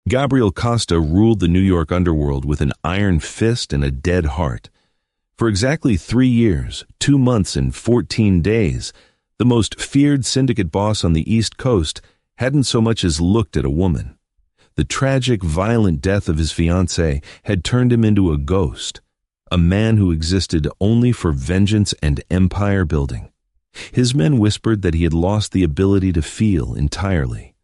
Gabriel Costa ruled the New York underworld with an iron fist and a dead heart. For exactly 3 years, 2 months and 14 days, the most feared syndicate boss on the East Coast hadn't so much as looked at a woman. The tragic, violent death of his fiancée had turned him into a ghost, a man who existed only for vengeance and empire building. His men whispered that he had lost the ability to feel entirely.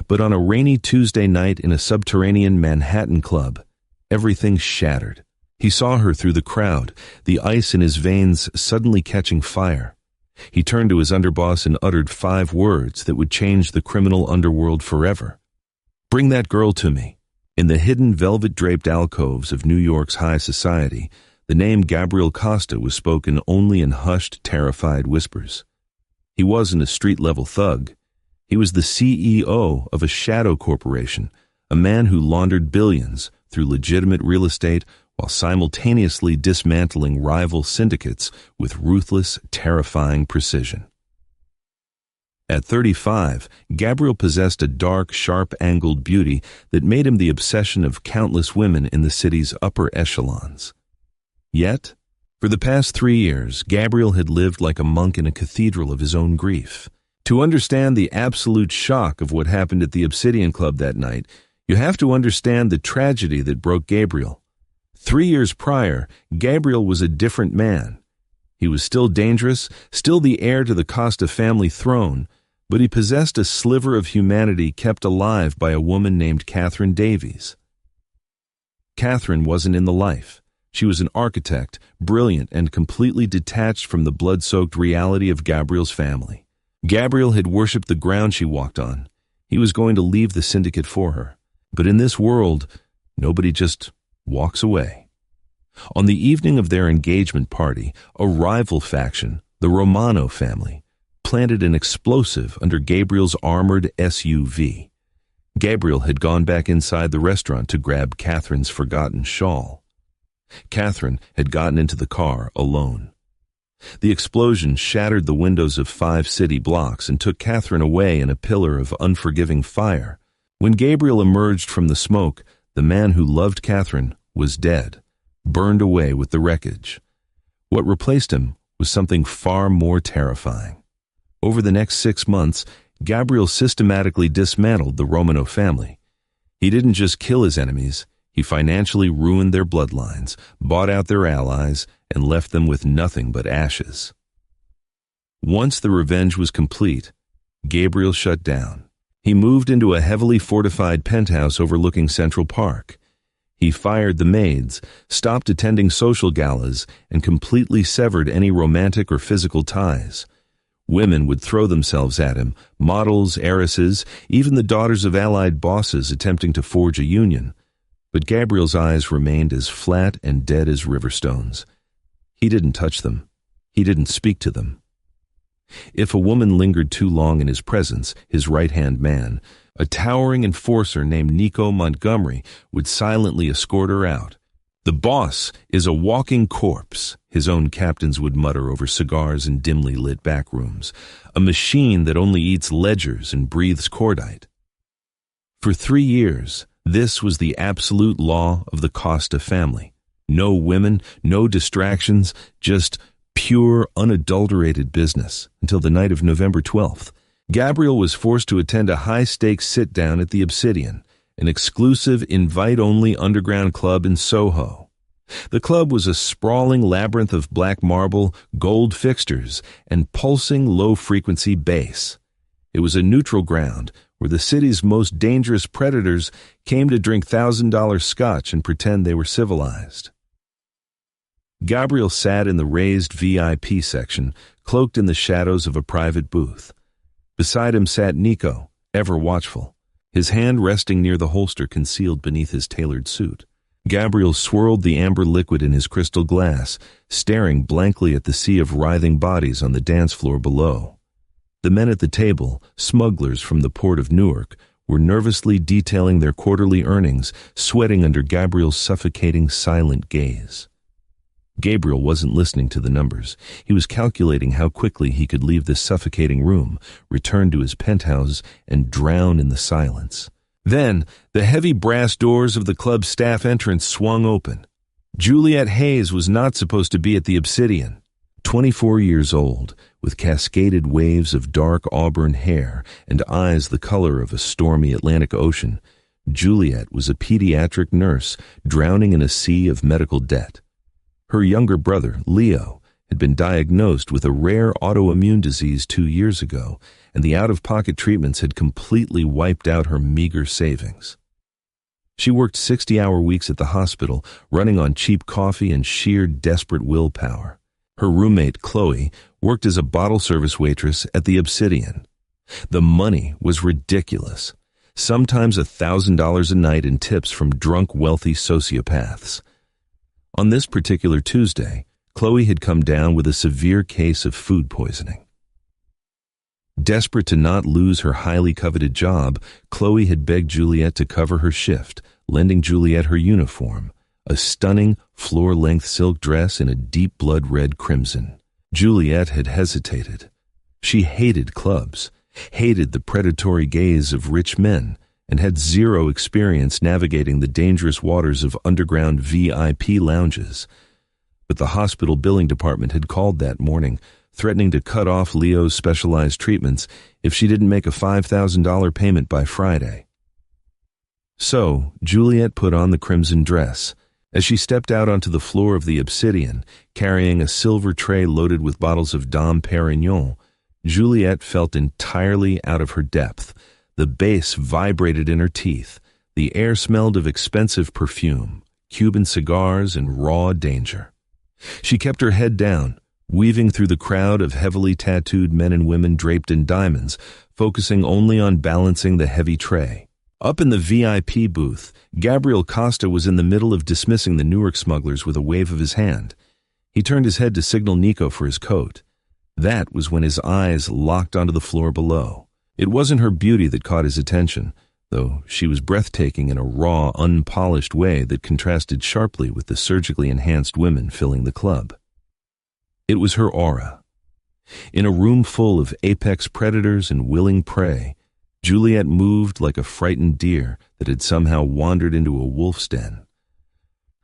But on a rainy Tuesday night in a subterranean Manhattan club, everything shattered. He saw her through the crowd, the ice in his veins suddenly catching fire. He turned to his underboss and uttered 5 words that would change the criminal underworld forever. "Bring that girl to me." In the hidden velvet-draped alcoves of New York's high society, the name Gabriel Costa was spoken only in hushed, terrified whispers. He wasn't a street-level thug. He was the CEO of a shadow corporation, a man who laundered billions through legitimate real estate while simultaneously dismantling rival syndicates with ruthless, terrifying precision. At 35, Gabriel possessed a dark, sharp-angled beauty that made him the obsession of countless women in the city's upper echelons. Yet, for the past 3 years, Gabriel had lived like a monk in a cathedral of his own grief. To understand the absolute shock of what happened at the Obsidian Club that night, you have to understand the tragedy that broke Gabriel. 3 years prior, Gabriel was a different man. He was still dangerous, still the heir to the Costa family throne, but he possessed a sliver of humanity kept alive by a woman named Catherine Davies. Catherine wasn't in the life. She was an architect, brilliant and completely detached from the blood-soaked reality of Gabriel's family. Gabriel had worshipped the ground she walked on. He was going to leave the syndicate for her. But in this world, nobody just walks away. On the evening of their engagement party, a rival faction, the Romano family, planted an explosive under Gabriel's armored SUV. Gabriel had gone back inside the restaurant to grab Catherine's forgotten shawl. Catherine had gotten into the car alone. The explosion shattered the windows of 5 city blocks and took Catherine away in a pillar of unforgiving fire. When Gabriel emerged from the smoke, the man who loved Catherine was dead, burned away with the wreckage. What replaced him was something far more terrifying. Over the next 6 months, Gabriel systematically dismantled the Romano family. He didn't just kill his enemies, he financially ruined their bloodlines, bought out their allies, and left them with nothing but ashes. Once the revenge was complete, Gabriel shut down. He moved into a heavily fortified penthouse overlooking Central Park. He fired the maids, stopped attending social galas, and completely severed any romantic or physical ties. Women would throw themselves at him, models, heiresses, even the daughters of allied bosses attempting to forge a union. But Gabriel's eyes remained as flat and dead as riverstones. He didn't touch them. He didn't speak to them. If a woman lingered too long in his presence, his right-hand man, a towering enforcer named Nico Montgomery would silently escort her out. "The boss is a walking corpse," his own captains would mutter over cigars in dimly lit back rooms, "a machine that only eats ledgers and breathes cordite." For 3 years, this was the absolute law of the Costa family. No women, no distractions, just pure, unadulterated business, until the night of November 12th. Gabriel was forced to attend a high-stakes sit-down at the Obsidian, an exclusive, invite-only underground club in Soho. The club was a sprawling labyrinth of black marble, gold fixtures, and pulsing low-frequency bass. It was a neutral ground where the city's most dangerous predators came to drink $1,000 scotch and pretend they were civilized. Gabriel sat in the raised VIP section, cloaked in the shadows of a private booth. Beside him sat Nico, ever watchful, his hand resting near the holster concealed beneath his tailored suit. Gabriel swirled the amber liquid in his crystal glass, staring blankly at the sea of writhing bodies on the dance floor below. The men at the table, smugglers from the port of Newark, were nervously detailing their quarterly earnings, sweating under Gabriel's suffocating, silent gaze. Gabriel wasn't listening to the numbers. He was calculating how quickly he could leave this suffocating room, return to his penthouse, and drown in the silence. Then, the heavy brass doors of the club's staff entrance swung open. Juliet Hayes was not supposed to be at the Obsidian. 24 years old, with cascaded waves of dark auburn hair and eyes the color of a stormy Atlantic Ocean, Juliet was a pediatric nurse drowning in a sea of medical debt. Her younger brother, Leo, had been diagnosed with a rare autoimmune disease 2 years ago, and the out-of-pocket treatments had completely wiped out her meager savings. She worked 60-hour weeks at the hospital, running on cheap coffee and sheer desperate willpower. Her roommate, Chloe, worked as a bottle service waitress at the Obsidian. The money was ridiculous, sometimes $1,000 a night in tips from drunk, wealthy sociopaths. On this particular Tuesday, Chloe had come down with a severe case of food poisoning. Desperate to not lose her highly coveted job, Chloe had begged Juliet to cover her shift, lending Juliet her uniform, a stunning floor-length silk dress in a deep blood-red crimson. Juliet had hesitated. She hated clubs, hated the predatory gaze of rich men, and had zero experience navigating the dangerous waters of underground VIP lounges. But the hospital billing department had called that morning, threatening to cut off Leo's specialized treatments if she didn't make a $5,000 payment by Friday. So, Juliet put on the crimson dress. As she stepped out onto the floor of the Obsidian, carrying a silver tray loaded with bottles of Dom Perignon, Juliet felt entirely out of her depth. The bass vibrated in her teeth. The air smelled of expensive perfume, Cuban cigars, and raw danger. She kept her head down, weaving through the crowd of heavily tattooed men and women draped in diamonds, focusing only on balancing the heavy tray. Up in the VIP booth, Gabriel Costa was in the middle of dismissing the Newark smugglers with a wave of his hand. He turned his head to signal Nico for his coat. That was when his eyes locked onto the floor below. It wasn't her beauty that caught his attention, though she was breathtaking in a raw, unpolished way that contrasted sharply with the surgically enhanced women filling the club. It was her aura. In a room full of apex predators and willing prey, Juliet moved like a frightened deer that had somehow wandered into a wolf's den.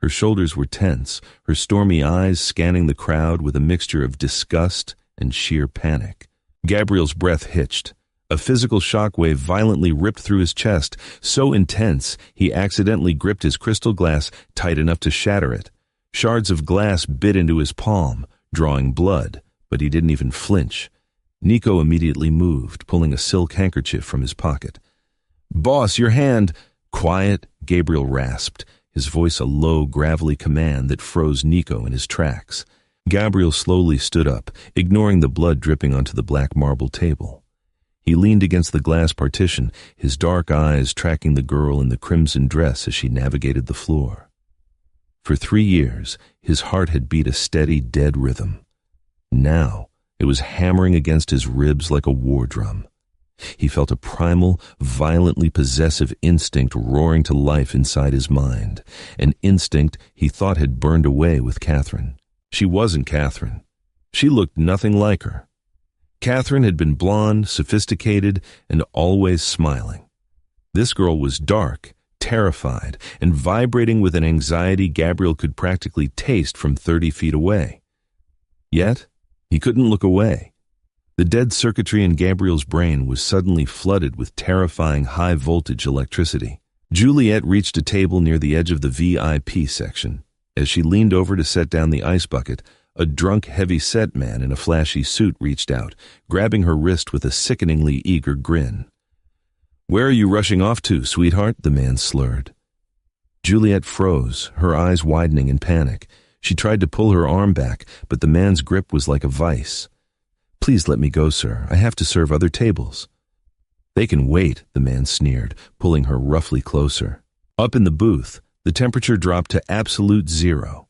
Her shoulders were tense, her stormy eyes scanning the crowd with a mixture of disgust and sheer panic. Gabriel's breath hitched. A physical shockwave violently ripped through his chest, so intense he accidentally gripped his crystal glass tight enough to shatter it. Shards of glass bit into his palm, drawing blood, but he didn't even flinch. Nico immediately moved, pulling a silk handkerchief from his pocket. "Boss, your hand!" "Quiet," Gabriel rasped, his voice a low, gravelly command that froze Nico in his tracks. Gabriel slowly stood up, ignoring the blood dripping onto the black marble table. He leaned against the glass partition, his dark eyes tracking the girl in the crimson dress as she navigated the floor. For 3 years, his heart had beat a steady, dead rhythm. Now, it was hammering against his ribs like a war drum. He felt a primal, violently possessive instinct roaring to life inside his mind, an instinct he thought had burned away with Catherine. She wasn't Catherine. She looked nothing like her. Catherine had been blonde, sophisticated, and always smiling. This girl was dark, terrified, and vibrating with an anxiety Gabriel could practically taste from 30 feet away. Yet, he couldn't look away. The dead circuitry in Gabriel's brain was suddenly flooded with terrifying high-voltage electricity. Juliet reached a table near the edge of the VIP section. As she leaned over to set down the ice bucket, a drunk, heavy-set man in a flashy suit reached out, grabbing her wrist with a sickeningly eager grin. "Where are you rushing off to, sweetheart?" the man slurred. Juliet froze, her eyes widening in panic. She tried to pull her arm back, but the man's grip was like a vice. "Please let me go, sir. I have to serve other tables." "They can wait," the man sneered, pulling her roughly closer. Up in the booth, the temperature dropped to absolute zero.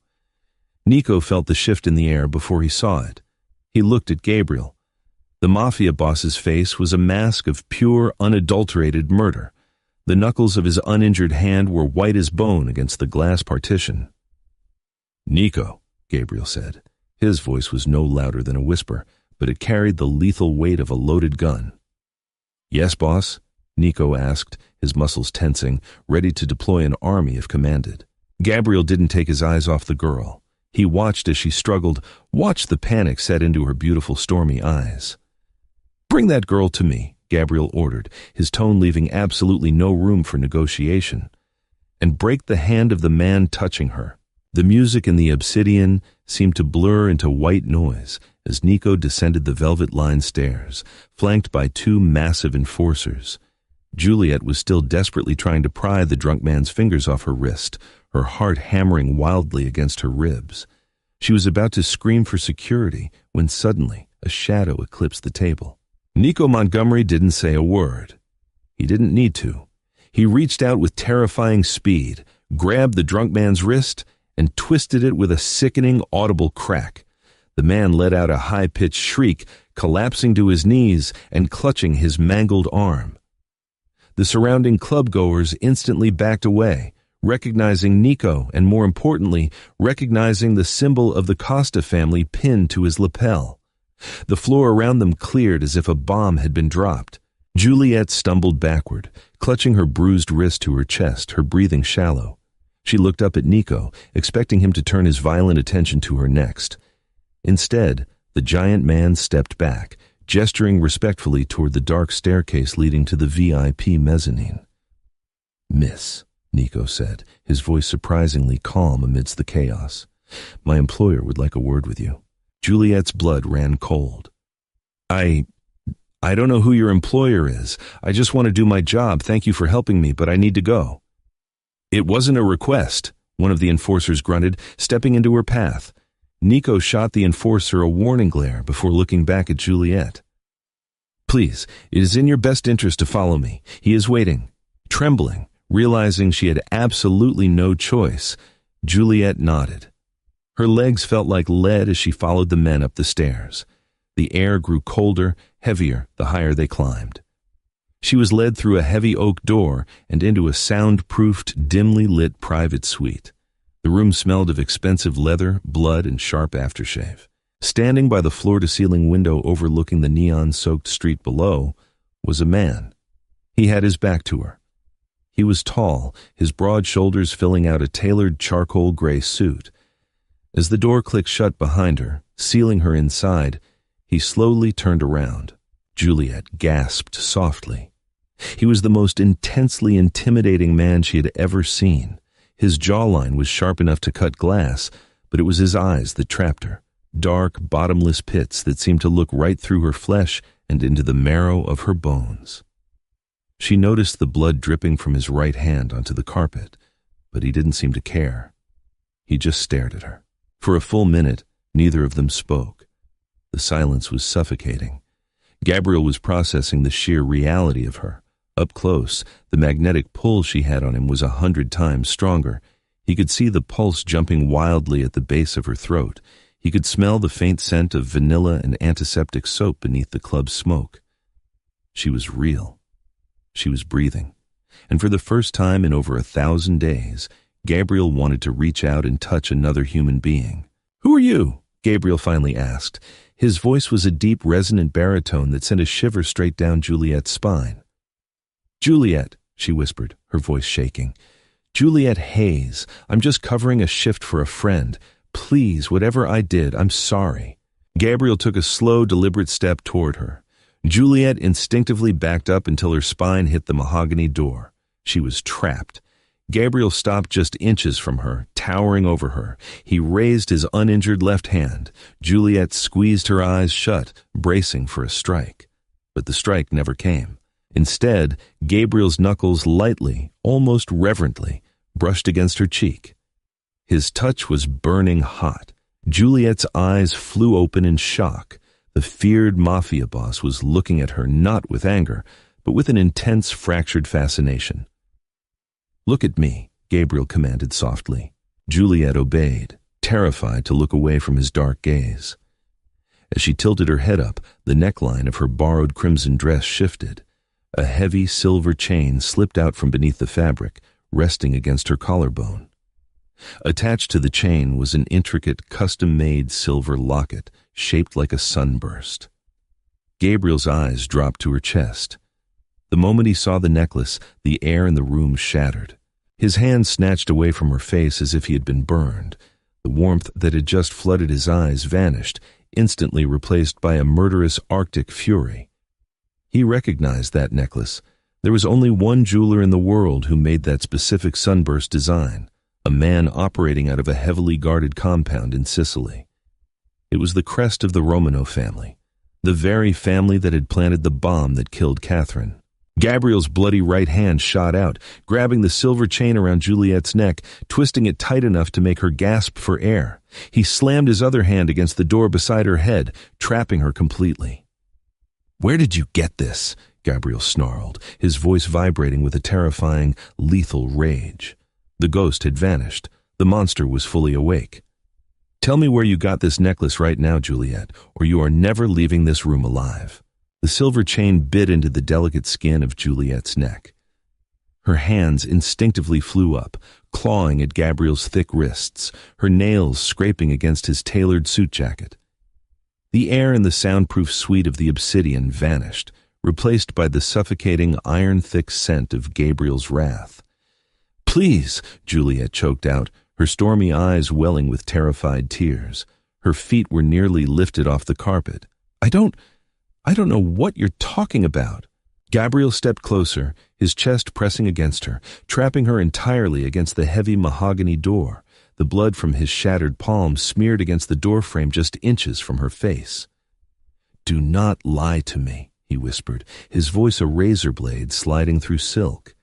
Nico felt the shift in the air before he saw it. He looked at Gabriel. The Mafia boss's face was a mask of pure, unadulterated murder. The knuckles of his uninjured hand were white as bone against the glass partition. "Nico," Gabriel said. His voice was no louder than a whisper, but it carried the lethal weight of a loaded gun. "Yes, boss?" Nico asked, his muscles tensing, ready to deploy an army if commanded. Gabriel didn't take his eyes off the girl. He watched as she struggled, watched the panic set into her beautiful, stormy eyes. "Bring that girl to me," Gabriel ordered, his tone leaving absolutely no room for negotiation. "And break the hand of the man touching her." The music in the obsidian seemed to blur into white noise as Nico descended the velvet-lined stairs, flanked by two massive enforcers. Juliet was still desperately trying to pry the drunk man's fingers off her wrist, her heart hammering wildly against her ribs. She was about to scream for security when suddenly a shadow eclipsed the table. Nico Montgomery didn't say a word. He didn't need to. He reached out with terrifying speed, grabbed the drunk man's wrist, and twisted it with a sickening, audible crack. The man let out a high-pitched shriek, collapsing to his knees and clutching his mangled arm. The surrounding clubgoers instantly backed away, recognizing Nico and, more importantly, recognizing the symbol of the Costa family pinned to his lapel. The floor around them cleared as if a bomb had been dropped. Juliet stumbled backward, clutching her bruised wrist to her chest, her breathing shallow. She looked up at Nico, expecting him to turn his violent attention to her next. Instead, the giant man stepped back, gesturing respectfully toward the dark staircase leading to the VIP mezzanine. "Miss," Nico said, his voice surprisingly calm amidst the chaos. "My employer would like a word with you." Juliet's blood ran cold. I don't know who your employer is. I just want to do my job. Thank you for helping me, but I need to go." "It wasn't a request," one of the enforcers grunted, stepping into her path. Nico shot the enforcer a warning glare before looking back at Juliet. "Please, it is in your best interest to follow me. He is waiting." Trembling, realizing she had absolutely no choice, Juliet nodded. Her legs felt like lead as she followed the men up the stairs. The air grew colder, heavier, the higher they climbed. She was led through a heavy oak door and into a soundproofed, dimly lit private suite. The room smelled of expensive leather, blood, and sharp aftershave. Standing by the floor-to-ceiling window overlooking the neon-soaked street below was a man. He had his back to her. He was tall, his broad shoulders filling out a tailored charcoal gray suit. As the door clicked shut behind her, sealing her inside, he slowly turned around. Juliet gasped softly. He was the most intensely intimidating man she had ever seen. His jawline was sharp enough to cut glass, but it was his eyes that trapped her. Dark, bottomless pits that seemed to look right through her flesh and into the marrow of her bones. She noticed the blood dripping from his right hand onto the carpet, but he didn't seem to care. He just stared at her. For a full minute, neither of them spoke. The silence was suffocating. Gabriel was processing the sheer reality of her. Up close, the magnetic pull she had on him was 100 times stronger. He could see the pulse jumping wildly at the base of her throat. He could smell the faint scent of vanilla and antiseptic soap beneath the club's smoke. She was real. She was breathing. And for the first time in over 1,000 days, Gabriel wanted to reach out and touch another human being. "Who are you?" Gabriel finally asked. His voice was a deep, resonant baritone that sent a shiver straight down Juliet's spine. "Juliet," she whispered, her voice shaking. "Juliet Hayes. I'm just covering a shift for a friend. Please, whatever I did, I'm sorry." Gabriel took a slow, deliberate step toward her. Juliet instinctively backed up until her spine hit the mahogany door. She was trapped. Gabriel stopped just inches from her, towering over her. He raised his uninjured left hand. Juliet squeezed her eyes shut, bracing for a strike. But the strike never came. Instead, Gabriel's knuckles lightly, almost reverently, brushed against her cheek. His touch was burning hot. Juliet's eyes flew open in shock. The feared Mafia boss was looking at her not with anger, but with an intense, fractured fascination. "Look at me," Gabriel commanded softly. Juliet obeyed, terrified to look away from his dark gaze. As she tilted her head up, the neckline of her borrowed crimson dress shifted. A heavy silver chain slipped out from beneath the fabric, resting against her collarbone. Attached to the chain was an intricate, custom-made silver locket, shaped like a sunburst. Gabriel's eyes dropped to her chest. The moment he saw the necklace, the air in the room shattered. His hand snatched away from her face as if he had been burned. The warmth that had just flooded his eyes vanished, instantly replaced by a murderous Arctic fury. He recognized that necklace. There was only one jeweler in the world who made that specific sunburst design, a man operating out of a heavily guarded compound in Sicily. It was the crest of the Romano family, the very family that had planted the bomb that killed Catherine. Gabriel's bloody right hand shot out, grabbing the silver chain around Juliet's neck, twisting it tight enough to make her gasp for air. He slammed his other hand against the door beside her head, trapping her completely. "Where did you get this?" Gabriel snarled, his voice vibrating with a terrifying, lethal rage. The ghost had vanished. The monster was fully awake. "Tell me where you got this necklace right now, Juliet, or you are never leaving this room alive." The silver chain bit into the delicate skin of Juliet's neck. Her hands instinctively flew up, clawing at Gabriel's thick wrists, her nails scraping against his tailored suit jacket. The air in the soundproof suite of the Obsidian vanished, replaced by the suffocating, iron-thick scent of Gabriel's wrath. "Please," Juliet choked out, her stormy eyes welling with terrified tears. Her feet were nearly lifted off the carpet. I don't know what you're talking about." Gabriel stepped closer, his chest pressing against her, trapping her entirely against the heavy mahogany door, the blood from his shattered palm smeared against the doorframe just inches from her face. "Do not lie to me," he whispered, his voice a razor blade sliding through silk.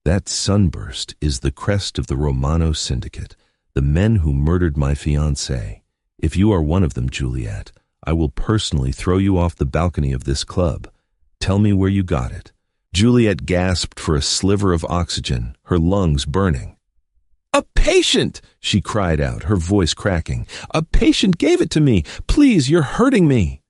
"That sunburst is the crest of the Romano Syndicate, the men who murdered my fiancée. If you are one of them, Juliet, I will personally throw you off the balcony of this club. Tell me where you got it." Juliet gasped for a sliver of oxygen, her lungs burning. "A patient!" she cried out, her voice cracking. "A patient gave it to me! Please, you're hurting me!"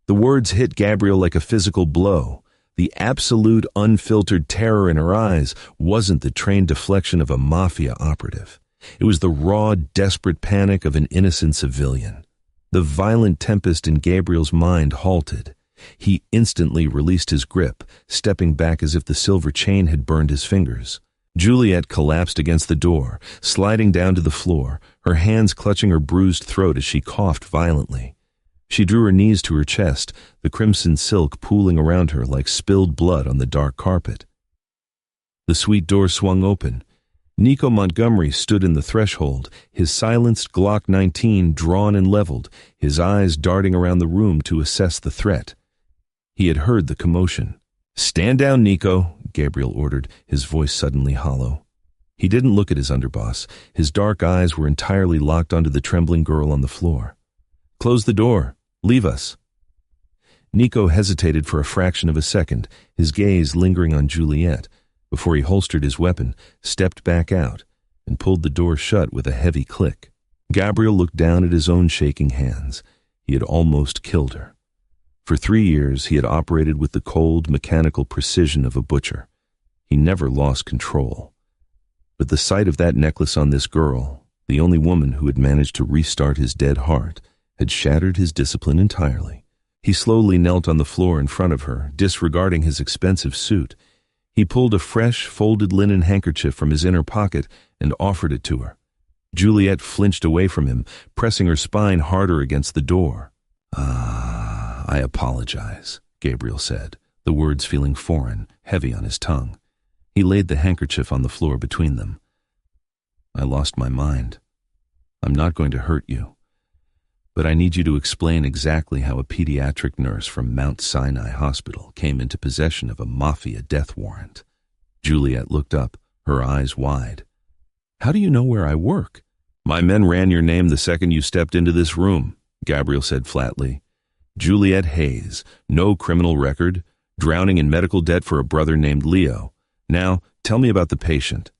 The words hit Gabriel like a physical blow. The absolute, unfiltered terror in her eyes wasn't the trained deflection of a Mafia operative. It was the raw, desperate panic of an innocent civilian. The violent tempest in Gabriel's mind halted. He instantly released his grip, stepping back as if the silver chain had burned his fingers. Juliet collapsed against the door, sliding down to the floor, her hands clutching her bruised throat as she coughed violently. She drew her knees to her chest, the crimson silk pooling around her like spilled blood on the dark carpet. The suite door swung open. Nico Montgomery stood in the threshold, his silenced Glock 19 drawn and leveled, his eyes darting around the room to assess the threat. He had heard the commotion. "Stand down, Nico," Gabriel ordered, his voice suddenly hollow. He didn't look at his underboss. His dark eyes were entirely locked onto the trembling girl on the floor. "Close the door. Leave us." Nico hesitated for a fraction of a second, his gaze lingering on Juliet, before he holstered his weapon, stepped back out, and pulled the door shut with a heavy click. Gabriel looked down at his own shaking hands. He had almost killed her. For 3 years, he had operated with the cold, mechanical precision of a butcher. He never lost control. But the sight of that necklace on this girl, the only woman who had managed to restart his dead heart, had shattered his discipline entirely. He slowly knelt on the floor in front of her, disregarding his expensive suit. He pulled a fresh, folded linen handkerchief from his inner pocket and offered it to her. Juliet flinched away from him, pressing her spine harder against the door. "I apologize," Gabriel said, the words feeling foreign, heavy on his tongue. He laid the handkerchief on the floor between them. "I lost my mind. I'm not going to hurt you. But I need you to explain exactly how a pediatric nurse from Mount Sinai Hospital came into possession of a Mafia death warrant." Juliet looked up, her eyes wide. "How do you know where I work?" "My men ran your name the second you stepped into this room," Gabriel said flatly. "Juliet Hayes, no criminal record, drowning in medical debt for a brother named Leo. Now, tell me about the patient."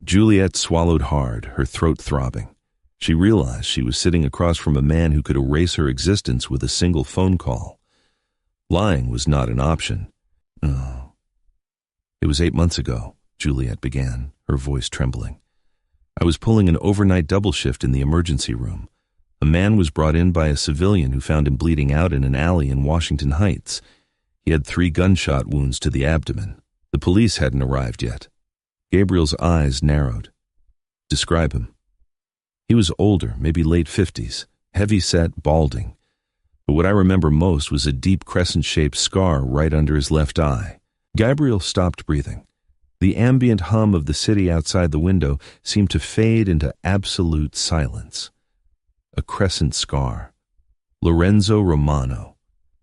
Juliet swallowed hard, her throat throbbing. She realized she was sitting across from a man who could erase her existence with a single phone call. Lying was not an option. "Oh. It was 8 months ago," Juliet began, her voice trembling. "I was pulling an overnight double shift in the emergency room. A man was brought in by a civilian who found him bleeding out in an alley in Washington Heights. He had 3 gunshot wounds to the abdomen. The police hadn't arrived yet. Gabriel's eyes narrowed. Describe him. He was older, maybe late 50s, heavy-set, balding. But what I remember most was a deep crescent-shaped scar right under his left eye. Gabriel stopped breathing. The ambient hum of the city outside the window seemed to fade into absolute silence. A crescent scar. Lorenzo Romano,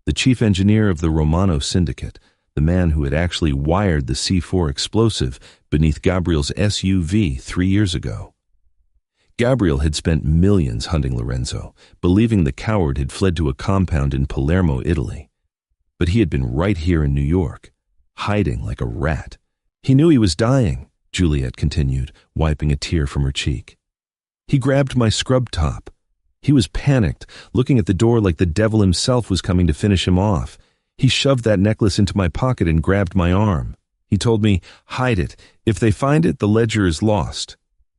the chief engineer of the Romano Syndicate, the man who had actually wired the C4 explosive beneath Gabriel's SUV 3 years ago. Gabriel had spent millions hunting Lorenzo, believing the coward had fled to a compound in Palermo, Italy. But he had been right here in New York, hiding like a rat. He knew he was dying, Juliet continued, wiping a tear from her cheek. He grabbed my scrub top. He was panicked, looking at the door like the devil himself was coming to finish him off. He shoved that necklace into my pocket and grabbed my arm. He told me, "Hide it. If they find it, the ledger is lost."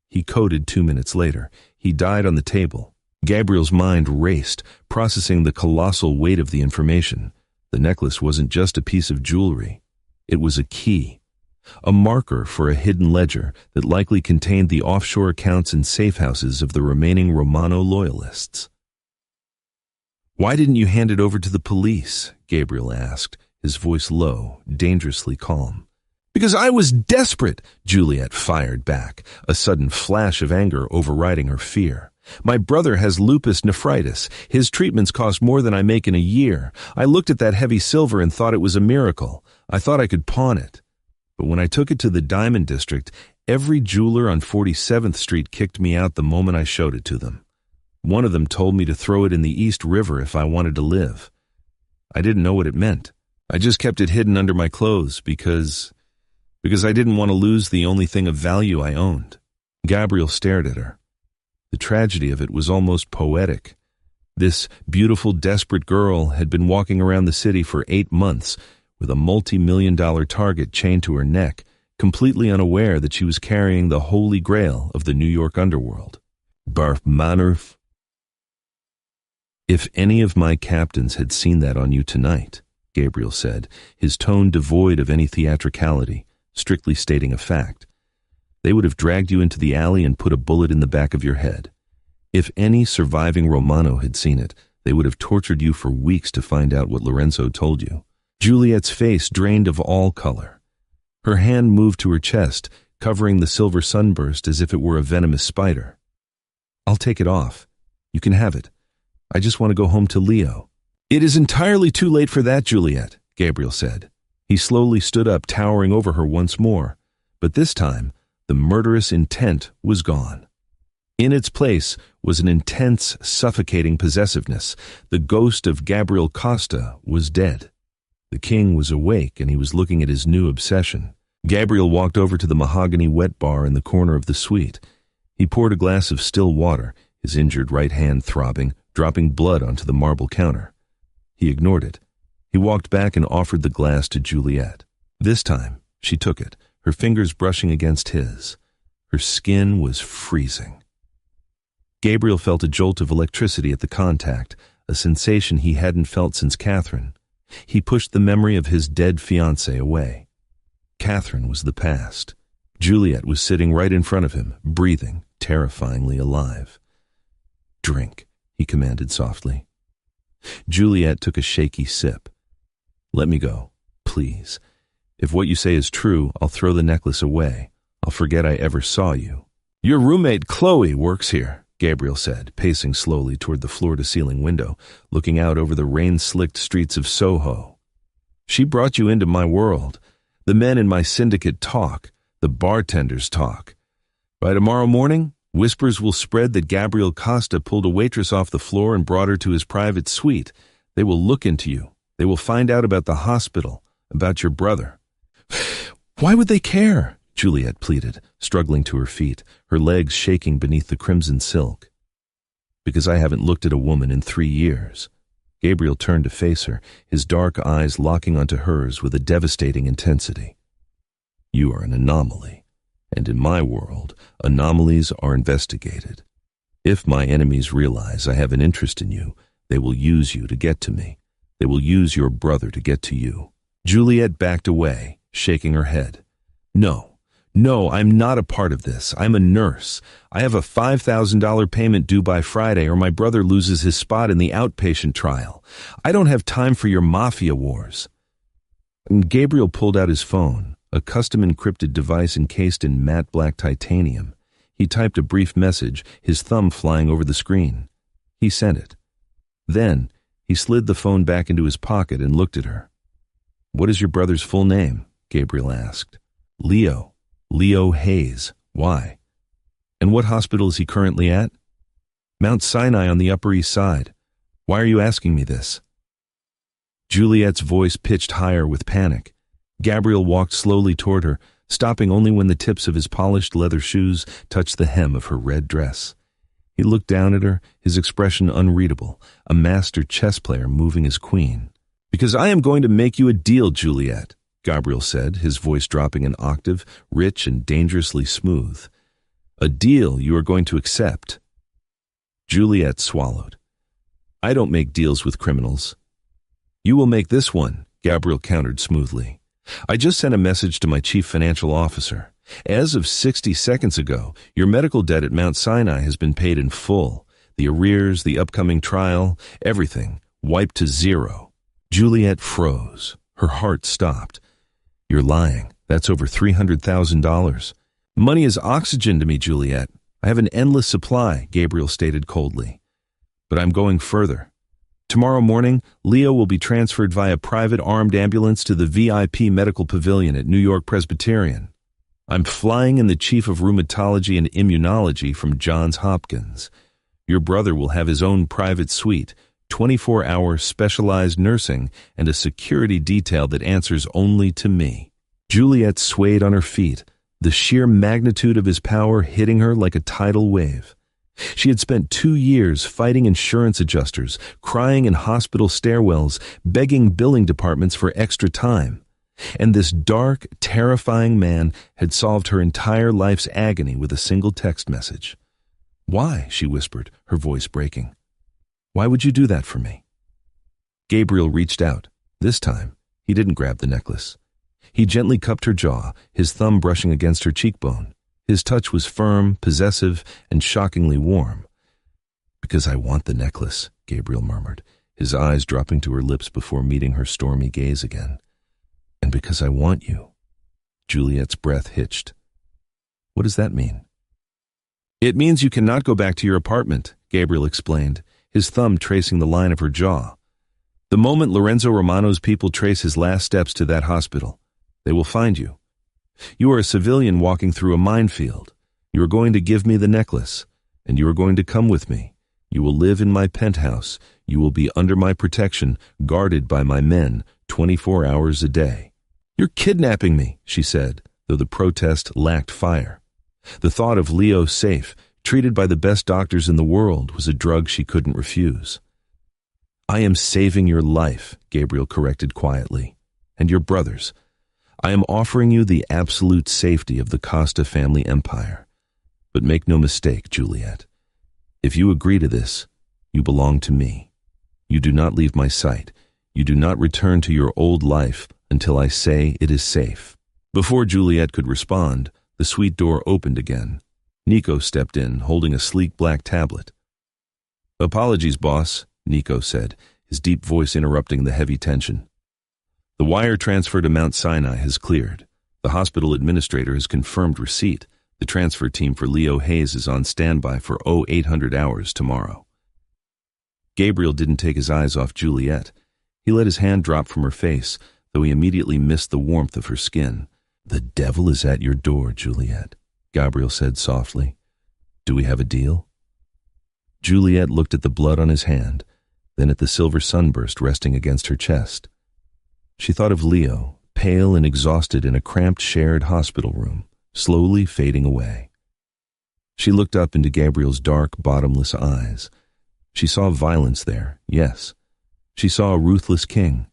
He coded 2 minutes later. He died on the table. Gabriel's mind raced, processing the colossal weight of the information. The necklace wasn't just a piece of jewelry. It was a key, a marker for a hidden ledger that likely contained the offshore accounts and safe houses of the remaining Romano loyalists. "Why didn't you hand it over to the police?" Gabriel asked, his voice low, dangerously calm. "Because I was desperate," Juliet fired back, a sudden flash of anger overriding her fear. "My brother has lupus nephritis. His treatments cost more than I make in a year. I looked at that heavy silver and thought it was a miracle. I thought I could pawn it. But when I took it to the Diamond District, every jeweler on 47th Street kicked me out the moment I showed it to them. One of them told me to throw it in the East River if I wanted to live. I didn't know what it meant. I just kept it hidden under my clothes because I didn't want to lose the only thing of value I owned." Gabriel stared at her. The tragedy of it was almost poetic. This beautiful, desperate girl had been walking around the city for 8 months with a multi-million-dollar target chained to her neck, completely unaware that she was carrying the holy grail of the New York underworld. Barf Mannerf. "If any of my captains had seen that on you tonight," Gabriel said, his tone devoid of any theatricality, strictly stating a fact, "they would have dragged you into the alley and put a bullet in the back of your head. If any surviving Romano had seen it, they would have tortured you for weeks to find out what Lorenzo told you." Juliet's face drained of all color. Her hand moved to her chest, covering the silver sunburst as if it were a venomous spider. "I'll take it off. You can have it. I just want to go home to Leo." "It is entirely too late for that, Juliet," Gabriel said. He slowly stood up, towering over her once more, but this time the murderous intent was gone. In its place was an intense, suffocating possessiveness. The ghost of Gabriel Costa was dead. The king was awake, and he was looking at his new obsession. Gabriel walked over to the mahogany wet bar in the corner of the suite. He poured a glass of still water, his injured right hand throbbing, dropping blood onto the marble counter. He ignored it. He walked back and offered the glass to Juliet. This time, she took it, her fingers brushing against his. Her skin was freezing. Gabriel felt a jolt of electricity at the contact, a sensation he hadn't felt since Catherine. He pushed the memory of his dead fiancée away. Catherine was the past. Juliet was sitting right in front of him, breathing, terrifyingly alive. "Drink," he commanded softly. Juliet took a shaky sip. "Let me go, please. If what you say is true, I'll throw the necklace away. I'll forget I ever saw you." "Your roommate Chloe works here," Gabriel said, pacing slowly toward the floor-to-ceiling window, looking out over the rain-slicked streets of Soho. "She brought you into my world. The men in my syndicate talk. The bartenders talk. By tomorrow morning, whispers will spread that Gabriel Costa pulled a waitress off the floor and brought her to his private suite. They will look into you. They will find out about the hospital, about your brother." "Why would they care?" Juliet pleaded, struggling to her feet, her legs shaking beneath the crimson silk. "Because I haven't looked at a woman in 3 years. Gabriel turned to face her, his dark eyes locking onto hers with a devastating intensity. "You are an anomaly, and in my world, anomalies are investigated. If my enemies realize I have an interest in you, they will use you to get to me. They will use your brother to get to you. Juliet backed away, shaking her head. No, I'm not a part of this. I'm a nurse. I have a $5,000 payment due by Friday or my brother loses his spot in the outpatient trial. I don't have time for your mafia wars. Gabriel pulled out his phone, a custom encrypted device encased in matte black titanium. He typed a brief message, his thumb flying over the screen. He sent it. Then, he slid the phone back into his pocket and looked at her. "What is your brother's full name?" Gabriel asked. Leo Hayes. Why? And what hospital is he currently at? Mount Sinai on the Upper East Side. Why are you asking me this? Juliet's voice pitched higher with panic. Gabriel walked slowly toward her, stopping only when the tips of his polished leather shoes touched the hem of her red dress. He looked down at her, his expression unreadable, a master chess player moving his queen. "Because I am going to make you a deal, Juliet," Gabriel said, his voice dropping an octave, rich and dangerously smooth. "A deal you are going to accept." Juliet swallowed. "I don't make deals with criminals." "You will make this one," Gabriel countered smoothly. "I just sent a message to my chief financial officer. As of 60 seconds ago, your medical debt at Mount Sinai has been paid in full. The arrears, the upcoming trial, everything, wiped to zero." Juliet froze. Her heart stopped. "You're lying. That's over $300,000. Money is oxygen to me, Juliet. I have an endless supply," Gabriel stated coldly. "But I'm going further. Tomorrow morning, Leo will be transferred via private armed ambulance to the VIP medical pavilion at New York Presbyterian. I'm flying in the chief of rheumatology and immunology from Johns Hopkins. Your brother will have his own private suite, 24-hour specialized nursing, and a security detail that answers only to me." Juliet swayed on her feet, the sheer magnitude of his power hitting her like a tidal wave. She had spent 2 years fighting insurance adjusters, crying in hospital stairwells, begging billing departments for extra time. And this dark, terrifying man had solved her entire life's agony with a single text message. "Why?" she whispered, her voice breaking. "Why would you do that for me?" Gabriel reached out. This time, he didn't grab the necklace. He gently cupped her jaw, his thumb brushing against her cheekbone. His touch was firm, possessive, and shockingly warm. "Because I want the necklace," Gabriel murmured, his eyes dropping to her lips before meeting her stormy gaze again. "And because I want you." Juliet's breath hitched. "What does that mean?" "It means you cannot go back to your apartment," Gabriel explained, his thumb tracing the line of her jaw. "The moment Lorenzo Romano's people trace his last steps to that hospital, they will find you. You are a civilian walking through a minefield. You are going to give me the necklace, and you are going to come with me. You will live in my penthouse. You will be under my protection, guarded by my men, 24 hours a day." "You're kidnapping me," she said, though the protest lacked fire. The thought of Leo safe, treated by the best doctors in the world, was a drug she couldn't refuse. "I am saving your life," Gabriel corrected quietly, "and your brother's. I am offering you the absolute safety of the Costa family empire. But make no mistake, Juliet. If you agree to this, you belong to me. You do not leave my sight. You do not return to your old life until I say it is safe." Before Juliet could respond, the suite door opened again. Nico stepped in, holding a sleek black tablet. "Apologies, boss," Nico said, his deep voice interrupting the heavy tension. "The wire transfer to Mount Sinai has cleared. The hospital administrator has confirmed receipt. The transfer team for Leo Hayes is on standby for 0800 hours tomorrow." Gabriel didn't take his eyes off Juliet. He let his hand drop from her face, though he immediately missed the warmth of her skin. "The devil is at your door, Juliet," Gabriel said softly. "Do we have a deal?" Juliet looked at the blood on his hand, then at the silver sunburst resting against her chest. She thought of Leo, pale and exhausted in a cramped shared hospital room, slowly fading away. She looked up into Gabriel's dark, bottomless eyes. She saw violence there, yes. She saw a ruthless king.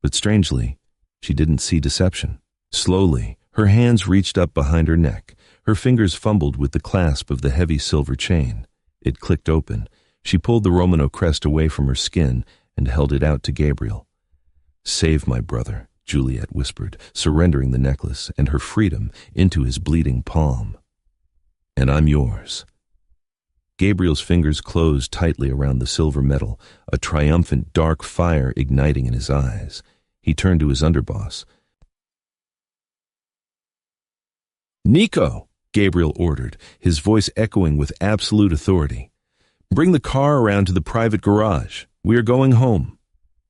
But strangely, she didn't see deception. Slowly, her hands reached up behind her neck. Her fingers fumbled with the clasp of the heavy silver chain. It clicked open. She pulled the Romano crest away from her skin and held it out to Gabriel. "Save my brother," Juliet whispered, surrendering the necklace and her freedom into his bleeding palm. And I'm yours. Gabriel's fingers closed tightly around the silver metal, a triumphant dark fire igniting in his eyes. He turned to his underboss. "Nico," Gabriel ordered, his voice echoing with absolute authority. "Bring the car around to the private garage. We are going home."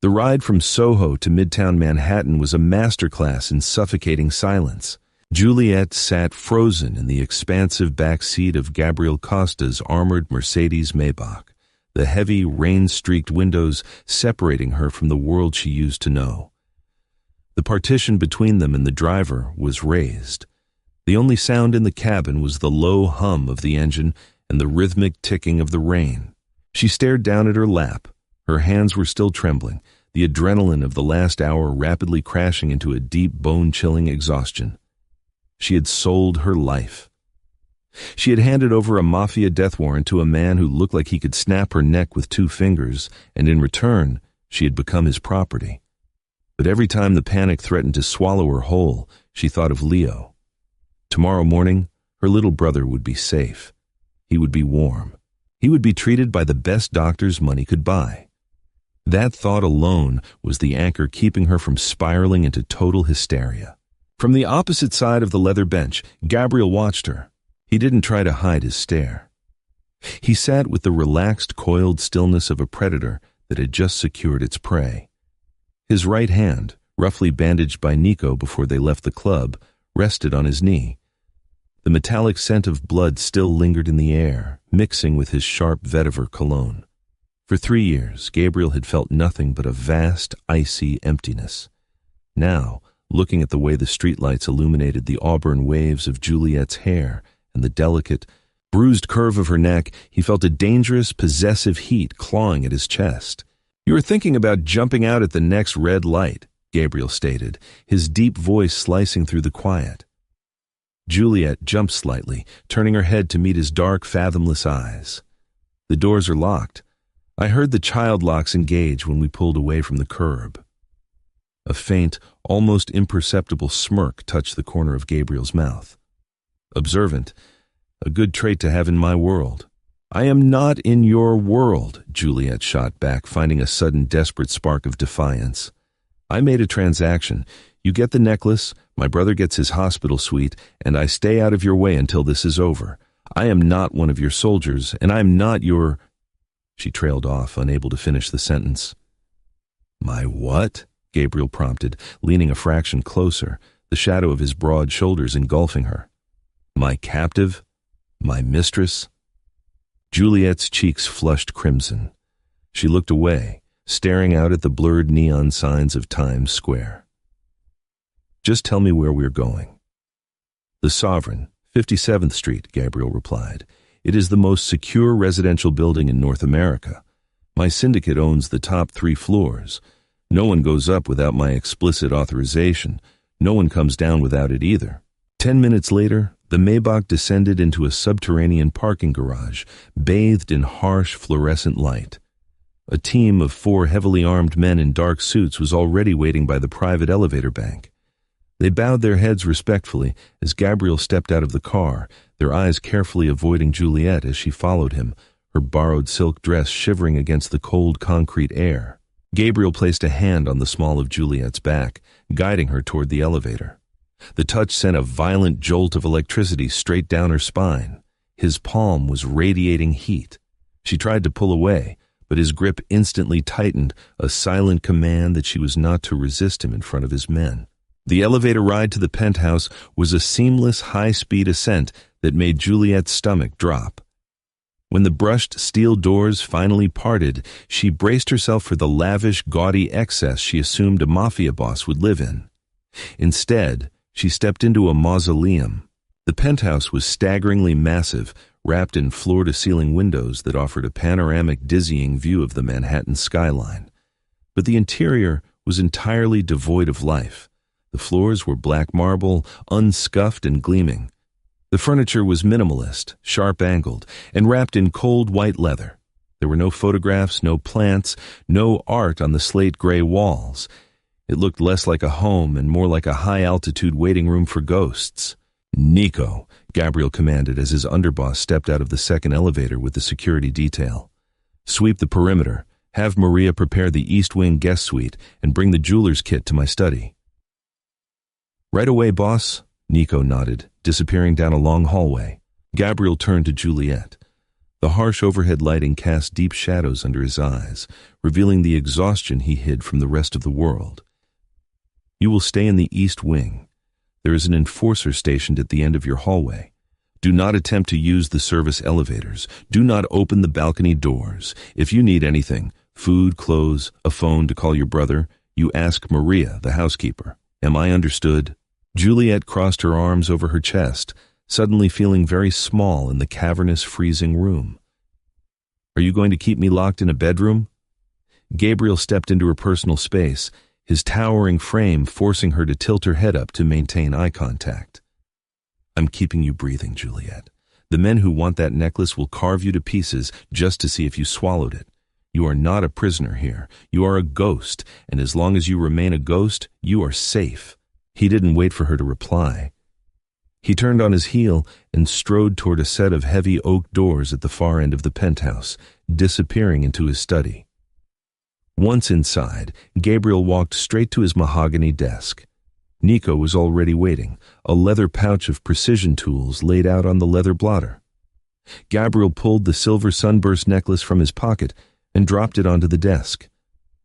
The ride from Soho to Midtown Manhattan was a masterclass in suffocating silence. Juliet sat frozen in the expansive back seat of Gabriel Costa's armored Mercedes Maybach, the heavy, rain-streaked windows separating her from the world she used to know. The partition between them and the driver was raised. The only sound in the cabin was the low hum of the engine and the rhythmic ticking of the rain. She stared down at her lap. Her hands were still trembling, the adrenaline of the last hour rapidly crashing into a deep, bone-chilling exhaustion. She had sold her life. She had handed over a Mafia death warrant to a man who looked like he could snap her neck with 2 fingers, and in return, she had become his property. But every time the panic threatened to swallow her whole, she thought of Leo. Tomorrow morning, her little brother would be safe. He would be warm. He would be treated by the best doctors money could buy. That thought alone was the anchor keeping her from spiraling into total hysteria. From the opposite side of the leather bench, Gabriel watched her. He didn't try to hide his stare. He sat with the relaxed, coiled stillness of a predator that had just secured its prey. His right hand, roughly bandaged by Nico before they left the club, rested on his knee. The metallic scent of blood still lingered in the air, mixing with his sharp vetiver cologne. For 3 years, Gabriel had felt nothing but a vast, icy emptiness. Now, looking at the way the streetlights illuminated the auburn waves of Juliet's hair and the delicate, bruised curve of her neck, he felt a dangerous, possessive heat clawing at his chest. "You were thinking about jumping out at the next red light," Gabriel stated, his deep voice slicing through the quiet. Juliet jumped slightly, turning her head to meet his dark, fathomless eyes. "The doors are locked. I heard the child locks engage when we pulled away from the curb." A faint, almost imperceptible smirk touched the corner of Gabriel's mouth. "Observant, a good trait to have in my world." "I am not in your world," Juliet shot back, finding a sudden desperate spark of defiance. "I made a transaction. You get the necklace, my brother gets his hospital suite, and I stay out of your way until this is over. I am not one of your soldiers, and I am not your—" She trailed off, unable to finish the sentence. "My what?" Gabriel prompted, leaning a fraction closer, the shadow of his broad shoulders engulfing her. "My captive? My mistress?" Juliet's cheeks flushed crimson. She looked away, staring out at the blurred neon signs of Times Square. "Just tell me where we're going." "The Sovereign, 57th Street, Gabriel replied. "It is the most secure residential building in North America. My syndicate owns the top 3 floors. No one goes up without my explicit authorization. No one comes down without it either." 10 minutes later, the Maybach descended into a subterranean parking garage, bathed in harsh fluorescent light. A team of 4 heavily armed men in dark suits was already waiting by the private elevator bank. They bowed their heads respectfully as Gabriel stepped out of the car, their eyes carefully avoiding Juliet as she followed him, her borrowed silk dress shivering against the cold concrete air. Gabriel placed a hand on the small of Juliet's back, guiding her toward the elevator. The touch sent a violent jolt of electricity straight down her spine. His palm was radiating heat. She tried to pull away, but his grip instantly tightened, a silent command that she was not to resist him in front of his men. The elevator ride to the penthouse was a seamless, high-speed ascent that made Juliet's stomach drop. When the brushed steel doors finally parted, she braced herself for the lavish, gaudy excess she assumed a Mafia boss would live in. Instead, she stepped into a mausoleum. The penthouse was staggeringly massive, wrapped in floor-to-ceiling windows that offered a panoramic, dizzying view of the Manhattan skyline. But the interior was entirely devoid of life. The floors were black marble, unscuffed and gleaming. The furniture was minimalist, sharp-angled, and wrapped in cold white leather. There were no photographs, no plants, no art on the slate-gray walls. It looked less like a home and more like a high-altitude waiting room for ghosts. "Nico," Gabriel commanded as his underboss stepped out of the second elevator with the security detail. "Sweep the perimeter, have Maria prepare the East Wing guest suite, and bring the jeweler's kit to my study." "Right away, boss," Nico nodded, disappearing down a long hallway. Gabriel turned to Juliet. The harsh overhead lighting cast deep shadows under his eyes, revealing the exhaustion he hid from the rest of the world. "You will stay in the East Wing. There is an enforcer stationed at the end of your hallway. Do not attempt to use the service elevators. Do not open the balcony doors. If you need anything, food, clothes, a phone to call your brother, you ask Maria, the housekeeper. Am I understood?" Juliet crossed her arms over her chest, suddenly feeling very small in the cavernous, freezing room. "Are you going to keep me locked in a bedroom?" Gabriel stepped into her personal space, his towering frame forcing her to tilt her head up to maintain eye contact. "I'm keeping you breathing, Juliet. The men who want that necklace will carve you to pieces just to see if you swallowed it. You are not a prisoner here. You are a ghost, and as long as you remain a ghost, you are safe." He didn't wait for her to reply. He turned on his heel and strode toward a set of heavy oak doors at the far end of the penthouse, disappearing into his study. Once inside, Gabriel walked straight to his mahogany desk. Nico was already waiting, a leather pouch of precision tools laid out on the leather blotter. Gabriel pulled the silver sunburst necklace from his pocket and dropped it onto the desk.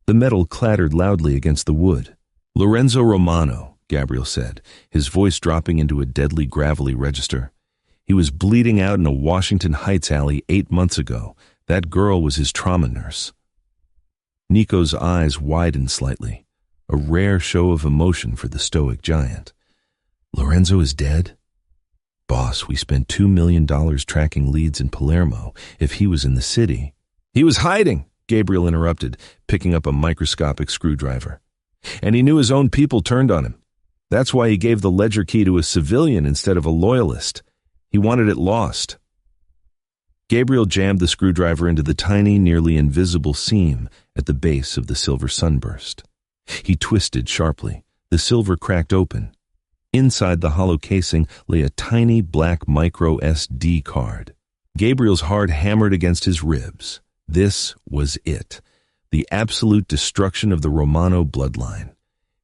The metal clattered loudly against the wood. "Lorenzo Romano," Gabriel said, his voice dropping into a deadly gravelly register. "He was bleeding out in a Washington Heights alley 8 months ago. That girl was his trauma nurse." Nico's eyes widened slightly, a rare show of emotion for the stoic giant. "Lorenzo is dead?" "Boss, we spent $2 million tracking leads in Palermo. If he was in the city—" "He was hiding," Gabriel interrupted, picking up a microscopic screwdriver. "And he knew his own people turned on him. That's why he gave the ledger key to a civilian instead of a loyalist. He wanted it lost." Gabriel jammed the screwdriver into the tiny, nearly invisible seam at the base of the silver sunburst. He twisted sharply. The silver cracked open. Inside the hollow casing lay a tiny black micro SD card. Gabriel's heart hammered against his ribs. This was it. The absolute destruction of the Romano bloodline.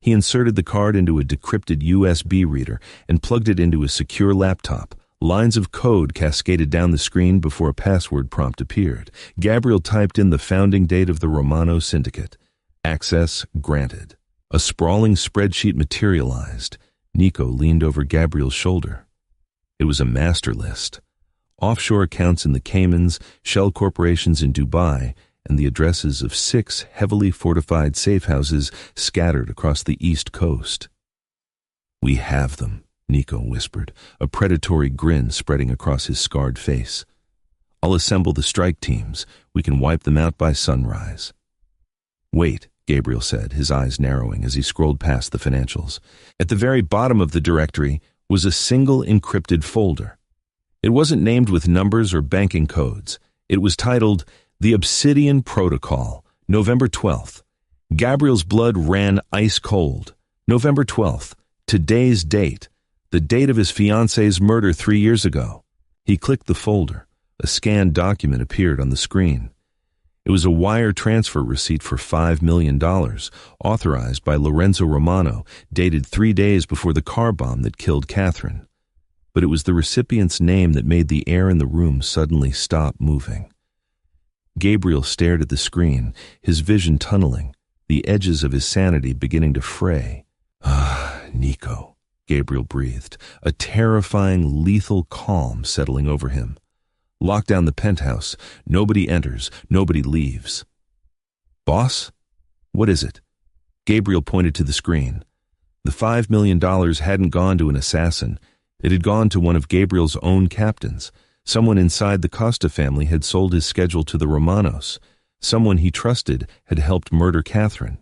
He inserted the card into a decrypted USB reader and plugged it into a secure laptop. Lines of code cascaded down the screen before a password prompt appeared. Gabriel typed in the founding date of the Romano Syndicate. Access granted. A sprawling spreadsheet materialized. Nico leaned over Gabriel's shoulder. It was a master list. Offshore accounts in the Caymans, shell corporations in Dubai, and the addresses of 6 heavily fortified safe houses scattered across the East Coast. "We have them," Nico whispered, a predatory grin spreading across his scarred face. "I'll assemble the strike teams. We can wipe them out by sunrise." "Wait," Gabriel said, his eyes narrowing as he scrolled past the financials. At the very bottom of the directory was a single encrypted folder. It wasn't named with numbers or banking codes. It was titled The Obsidian Protocol, November 12th. Gabriel's blood ran ice cold. November 12th, today's date, the date of his fiancée's murder 3 years ago. He clicked the folder. A scanned document appeared on the screen. It was a wire transfer receipt for $5 million, authorized by Lorenzo Romano, dated 3 days before the car bomb that killed Catherine. But it was the recipient's name that made the air in the room suddenly stop moving. Gabriel stared at the screen, his vision tunneling, the edges of his sanity beginning to fray. "Ah, Nico," Gabriel breathed, a terrifying, lethal calm settling over him. "Lock down the penthouse. Nobody enters. Nobody leaves." "Boss? What is it?" Gabriel pointed to the screen. The $5 million hadn't gone to an assassin. It had gone to one of Gabriel's own captains. Someone inside the Costa family had sold his schedule to the Romanos. Someone he trusted had helped murder Catherine.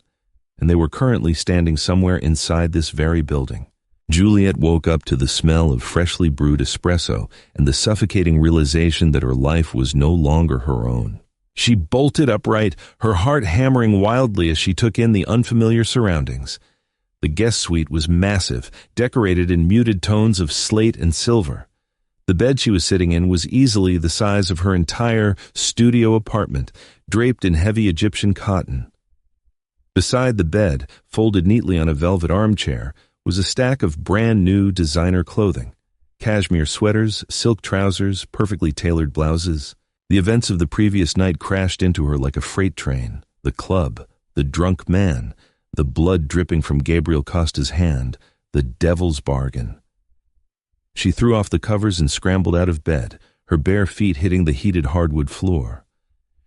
And they were currently standing somewhere inside this very building. Juliet woke up to the smell of freshly brewed espresso and the suffocating realization that her life was no longer her own. She bolted upright, her heart hammering wildly as she took in the unfamiliar surroundings. The guest suite was massive, decorated in muted tones of slate and silver. The bed she was sitting in was easily the size of her entire studio apartment, draped in heavy Egyptian cotton. Beside the bed, folded neatly on a velvet armchair, was a stack of brand-new designer clothing. Cashmere sweaters, silk trousers, perfectly tailored blouses. The events of the previous night crashed into her like a freight train. The club, the drunk man, the blood dripping from Gabriel Costa's hand, the devil's bargain. She threw off the covers and scrambled out of bed, her bare feet hitting the heated hardwood floor.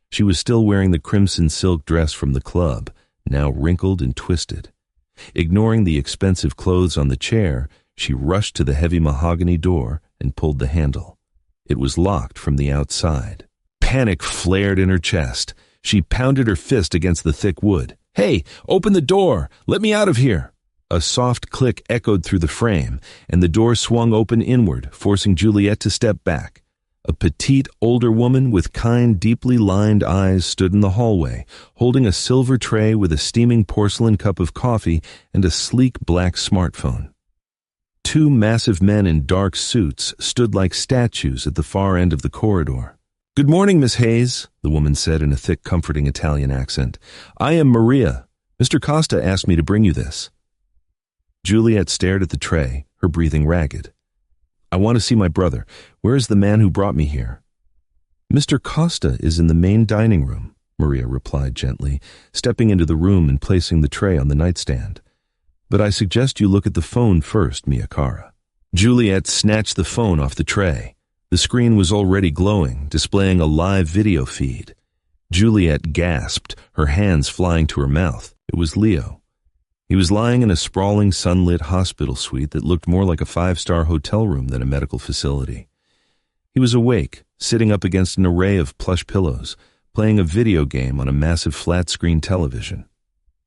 She was still wearing the crimson silk dress from the club, now wrinkled and twisted. Ignoring the expensive clothes on the chair, she rushed to the heavy mahogany door and pulled the handle. It was locked from the outside. Panic flared in her chest. She pounded her fist against the thick wood. "Hey, open the door! Let me out of here!" A soft click echoed through the frame, and the door swung open inward, forcing Juliet to step back. A petite, older woman with kind, deeply lined eyes stood in the hallway, holding a silver tray with a steaming porcelain cup of coffee and a sleek black smartphone. Two massive men in dark suits stood like statues at the far end of the corridor. "Good morning, Miss Hayes," the woman said in a thick, comforting Italian accent. "I am Maria. Mr. Costa asked me to bring you this." Juliet stared at the tray, her breathing ragged. "I want to see my brother. Where is the man who brought me here?" "Mr. Costa is in the main dining room," Maria replied gently, stepping into the room and placing the tray on the nightstand. "But I suggest you look at the phone first, Mia Cara." Juliet snatched the phone off the tray. The screen was already glowing, displaying a live video feed. Juliet gasped, her hands flying to her mouth. It was Leo. He was lying in a sprawling, sunlit hospital suite that looked more like a five-star hotel room than a medical facility. He was awake, sitting up against an array of plush pillows, playing a video game on a massive flat-screen television.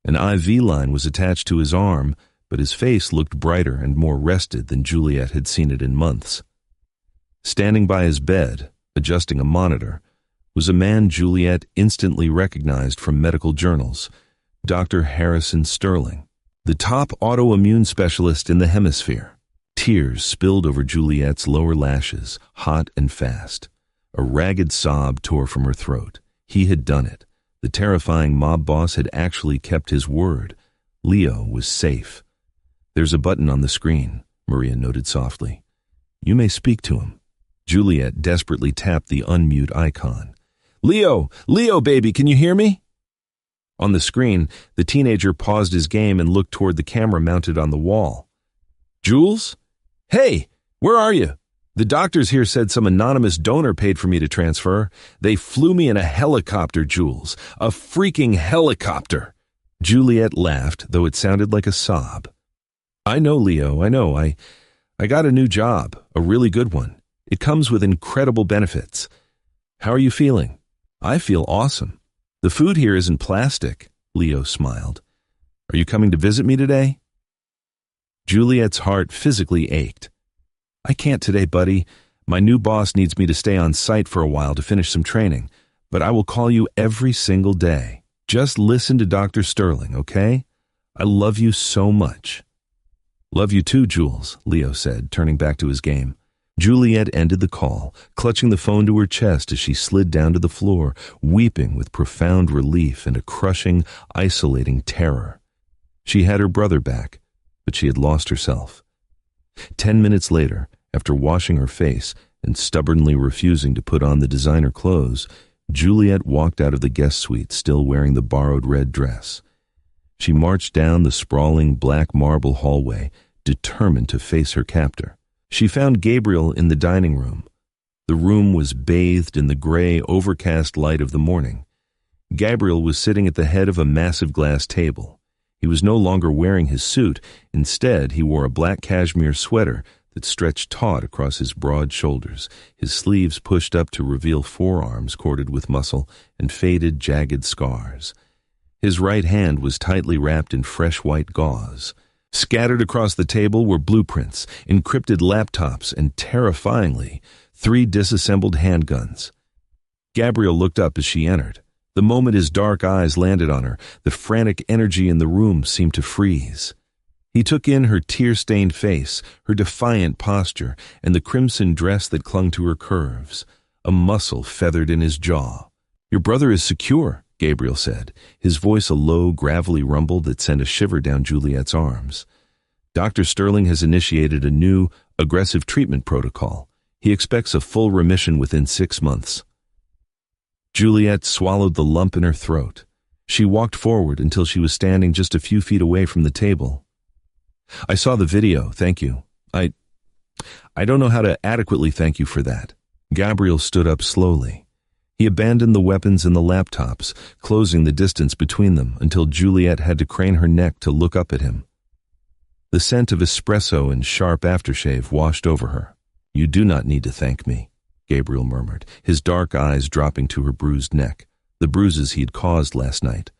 An IV line was attached to his arm, but his face looked brighter and more rested than Juliet had seen it in months. Standing by his bed, adjusting a monitor, was a man Juliet instantly recognized from medical journals, Dr. Harrison Sterling, the top autoimmune specialist in the hemisphere. Tears spilled over Juliet's lower lashes, hot and fast. A ragged sob tore from her throat. He had done it. The terrifying mob boss had actually kept his word. Leo was safe. "There's a button on the screen," Maria noted softly. "You may speak to him." Juliet desperately tapped the unmute icon. "Leo! Leo, baby, can you hear me?" On the screen, the teenager paused his game and looked toward the camera mounted on the wall. "Jules? Hey, where are you? The doctors here said some anonymous donor paid for me to transfer. They flew me in a helicopter, Jules. A freaking helicopter." Juliet laughed, though it sounded like a sob. "I know, Leo, I know. I got a new job, a really good one. It comes with incredible benefits. How are you feeling?" "I feel awesome. The food here isn't plastic," Leo smiled. "Are you coming to visit me today?" Juliet's heart physically ached. "I can't today, buddy. My new boss needs me to stay on site for a while to finish some training, but I will call you every single day. Just listen to Dr. Sterling, okay? I love you so much." "Love you too, Jules," Leo said, turning back to his game. Juliet ended the call, clutching the phone to her chest as she slid down to the floor, weeping with profound relief and a crushing, isolating terror. She had her brother back, but she had lost herself. 10 minutes later, after washing her face and stubbornly refusing to put on the designer clothes, Juliet walked out of the guest suite still wearing the borrowed red dress. She marched down the sprawling black marble hallway, determined to face her captor. She found Gabriel in the dining room. The room was bathed in the gray, overcast light of the morning. Gabriel was sitting at the head of a massive glass table. He was no longer wearing his suit. Instead, he wore a black cashmere sweater that stretched taut across his broad shoulders, his sleeves pushed up to reveal forearms corded with muscle and faded, jagged scars. His right hand was tightly wrapped in fresh white gauze. Scattered across the table were blueprints, encrypted laptops, and, terrifyingly, 3 disassembled handguns. Gabriel looked up as she entered. The moment his dark eyes landed on her, the frantic energy in the room seemed to freeze. He took in her tear-stained face, her defiant posture, and the crimson dress that clung to her curves. A muscle feathered in his jaw. "Your brother is secure," Gabriel said, his voice a low, gravelly rumble that sent a shiver down Juliet's arms. "Dr. Sterling has initiated a new, aggressive treatment protocol. He expects a full remission within 6 months." Juliet swallowed the lump in her throat. She walked forward until she was standing just a few feet away from the table. "I saw the video, thank you. I don't know how to adequately thank you for that." Gabriel stood up slowly. He abandoned the weapons and the laptops, closing the distance between them until Juliet had to crane her neck to look up at him. The scent of espresso and sharp aftershave washed over her. "You do not need to thank me," Gabriel murmured, his dark eyes dropping to her bruised neck, the bruises he had caused last night.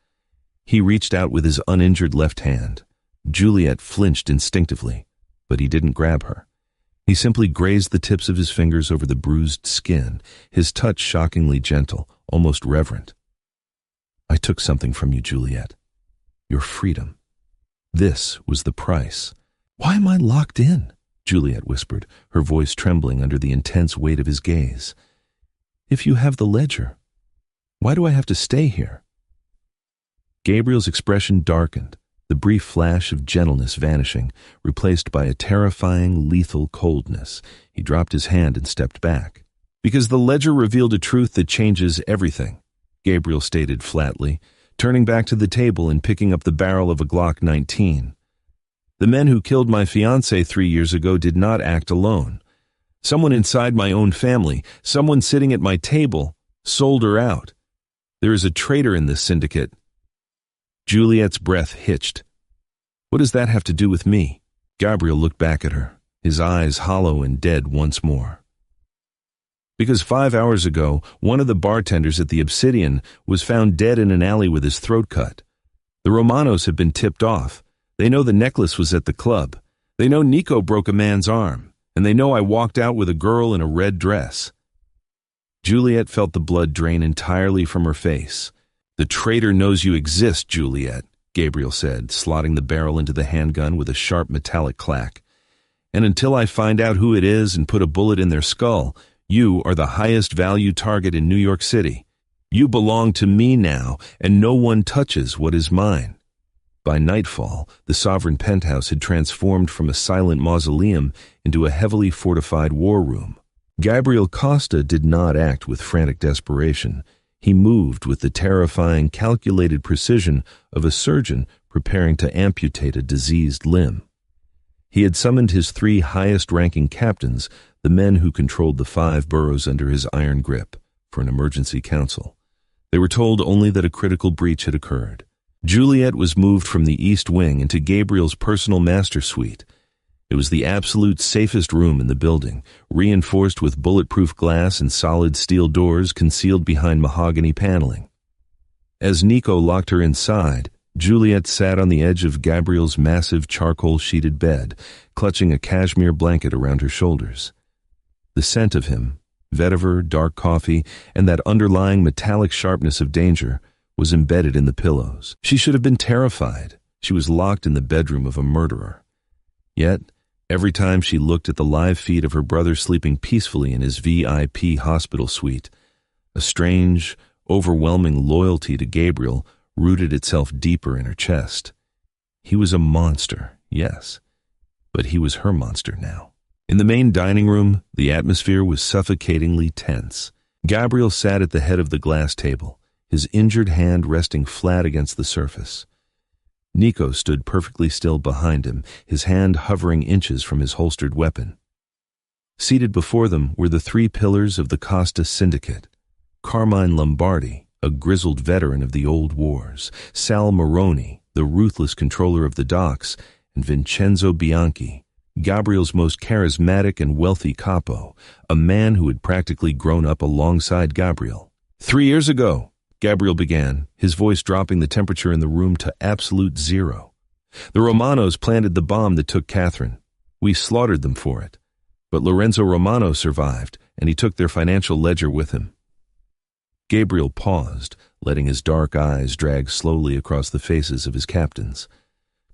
He reached out with his uninjured left hand. Juliet flinched instinctively, but he didn't grab her. He simply grazed the tips of his fingers over the bruised skin, his touch shockingly gentle, almost reverent. "I took something from you, Juliet. Your freedom. This was the price." "Why am I locked in?" Juliet whispered, her voice trembling under the intense weight of his gaze. "If you have the ledger, why do I have to stay here?" Gabriel's expression darkened, the brief flash of gentleness vanishing, replaced by a terrifying, lethal coldness. He dropped his hand and stepped back. "Because the ledger revealed a truth that changes everything," Gabriel stated flatly, turning back to the table and picking up the barrel of a Glock 19. "The men who killed my fiancée 3 years ago did not act alone. Someone inside my own family, someone sitting at my table, sold her out. There is a traitor in this syndicate." Juliet's breath hitched. "What does that have to do with me?" Gabriel looked back at her, his eyes hollow and dead once more. "Because 5 hours ago, one of the bartenders at the Obsidian was found dead in an alley with his throat cut. The Romanos have been tipped off. They know the necklace was at the club. They know Nico broke a man's arm. And they know I walked out with a girl in a red dress." Juliet felt the blood drain entirely from her face. "The traitor knows you exist, Juliet," Gabriel said, slotting the barrel into the handgun with a sharp metallic clack. "And until I find out who it is and put a bullet in their skull, you are the highest value target in New York City. You belong to me now, and no one touches what is mine." By nightfall, the Sovereign Penthouse had transformed from a silent mausoleum into a heavily fortified war room. Gabriel Costa did not act with frantic desperation. He moved with the terrifying, calculated precision of a surgeon preparing to amputate a diseased limb. He had summoned his 3 highest-ranking captains, the men who controlled the 5 boroughs under his iron grip, for an emergency council. They were told only that a critical breach had occurred. Juliet was moved from the East Wing into Gabriel's personal master suite. It was the absolute safest room in the building, reinforced with bulletproof glass and solid steel doors concealed behind mahogany paneling. As Nico locked her inside, Juliet sat on the edge of Gabriel's massive charcoal-sheeted bed, clutching a cashmere blanket around her shoulders. The scent of him, vetiver, dark coffee, and that underlying metallic sharpness of danger was embedded in the pillows. She should have been terrified. She was locked in the bedroom of a murderer. Yet, every time she looked at the live feed of her brother sleeping peacefully in his VIP hospital suite, a strange, overwhelming loyalty to Gabriel rooted itself deeper in her chest. He was a monster, yes, but he was her monster now. In the main dining room, the atmosphere was suffocatingly tense. Gabriel sat at the head of the glass table, his injured hand resting flat against the surface. Nico stood perfectly still behind him, his hand hovering inches from his holstered weapon. Seated before them were the 3 pillars of the Costa Syndicate: Carmine Lombardi, a grizzled veteran of the old wars, Sal Moroni, the ruthless controller of the docks, and Vincenzo Bianchi, Gabriel's most charismatic and wealthy capo, a man who had practically grown up alongside Gabriel. 3 years ago, Gabriel began, his voice dropping the temperature in the room to absolute 0. "The Romanos planted the bomb that took Catherine. We slaughtered them for it. But Lorenzo Romano survived, and he took their financial ledger with him." Gabriel paused, letting his dark eyes drag slowly across the faces of his captains.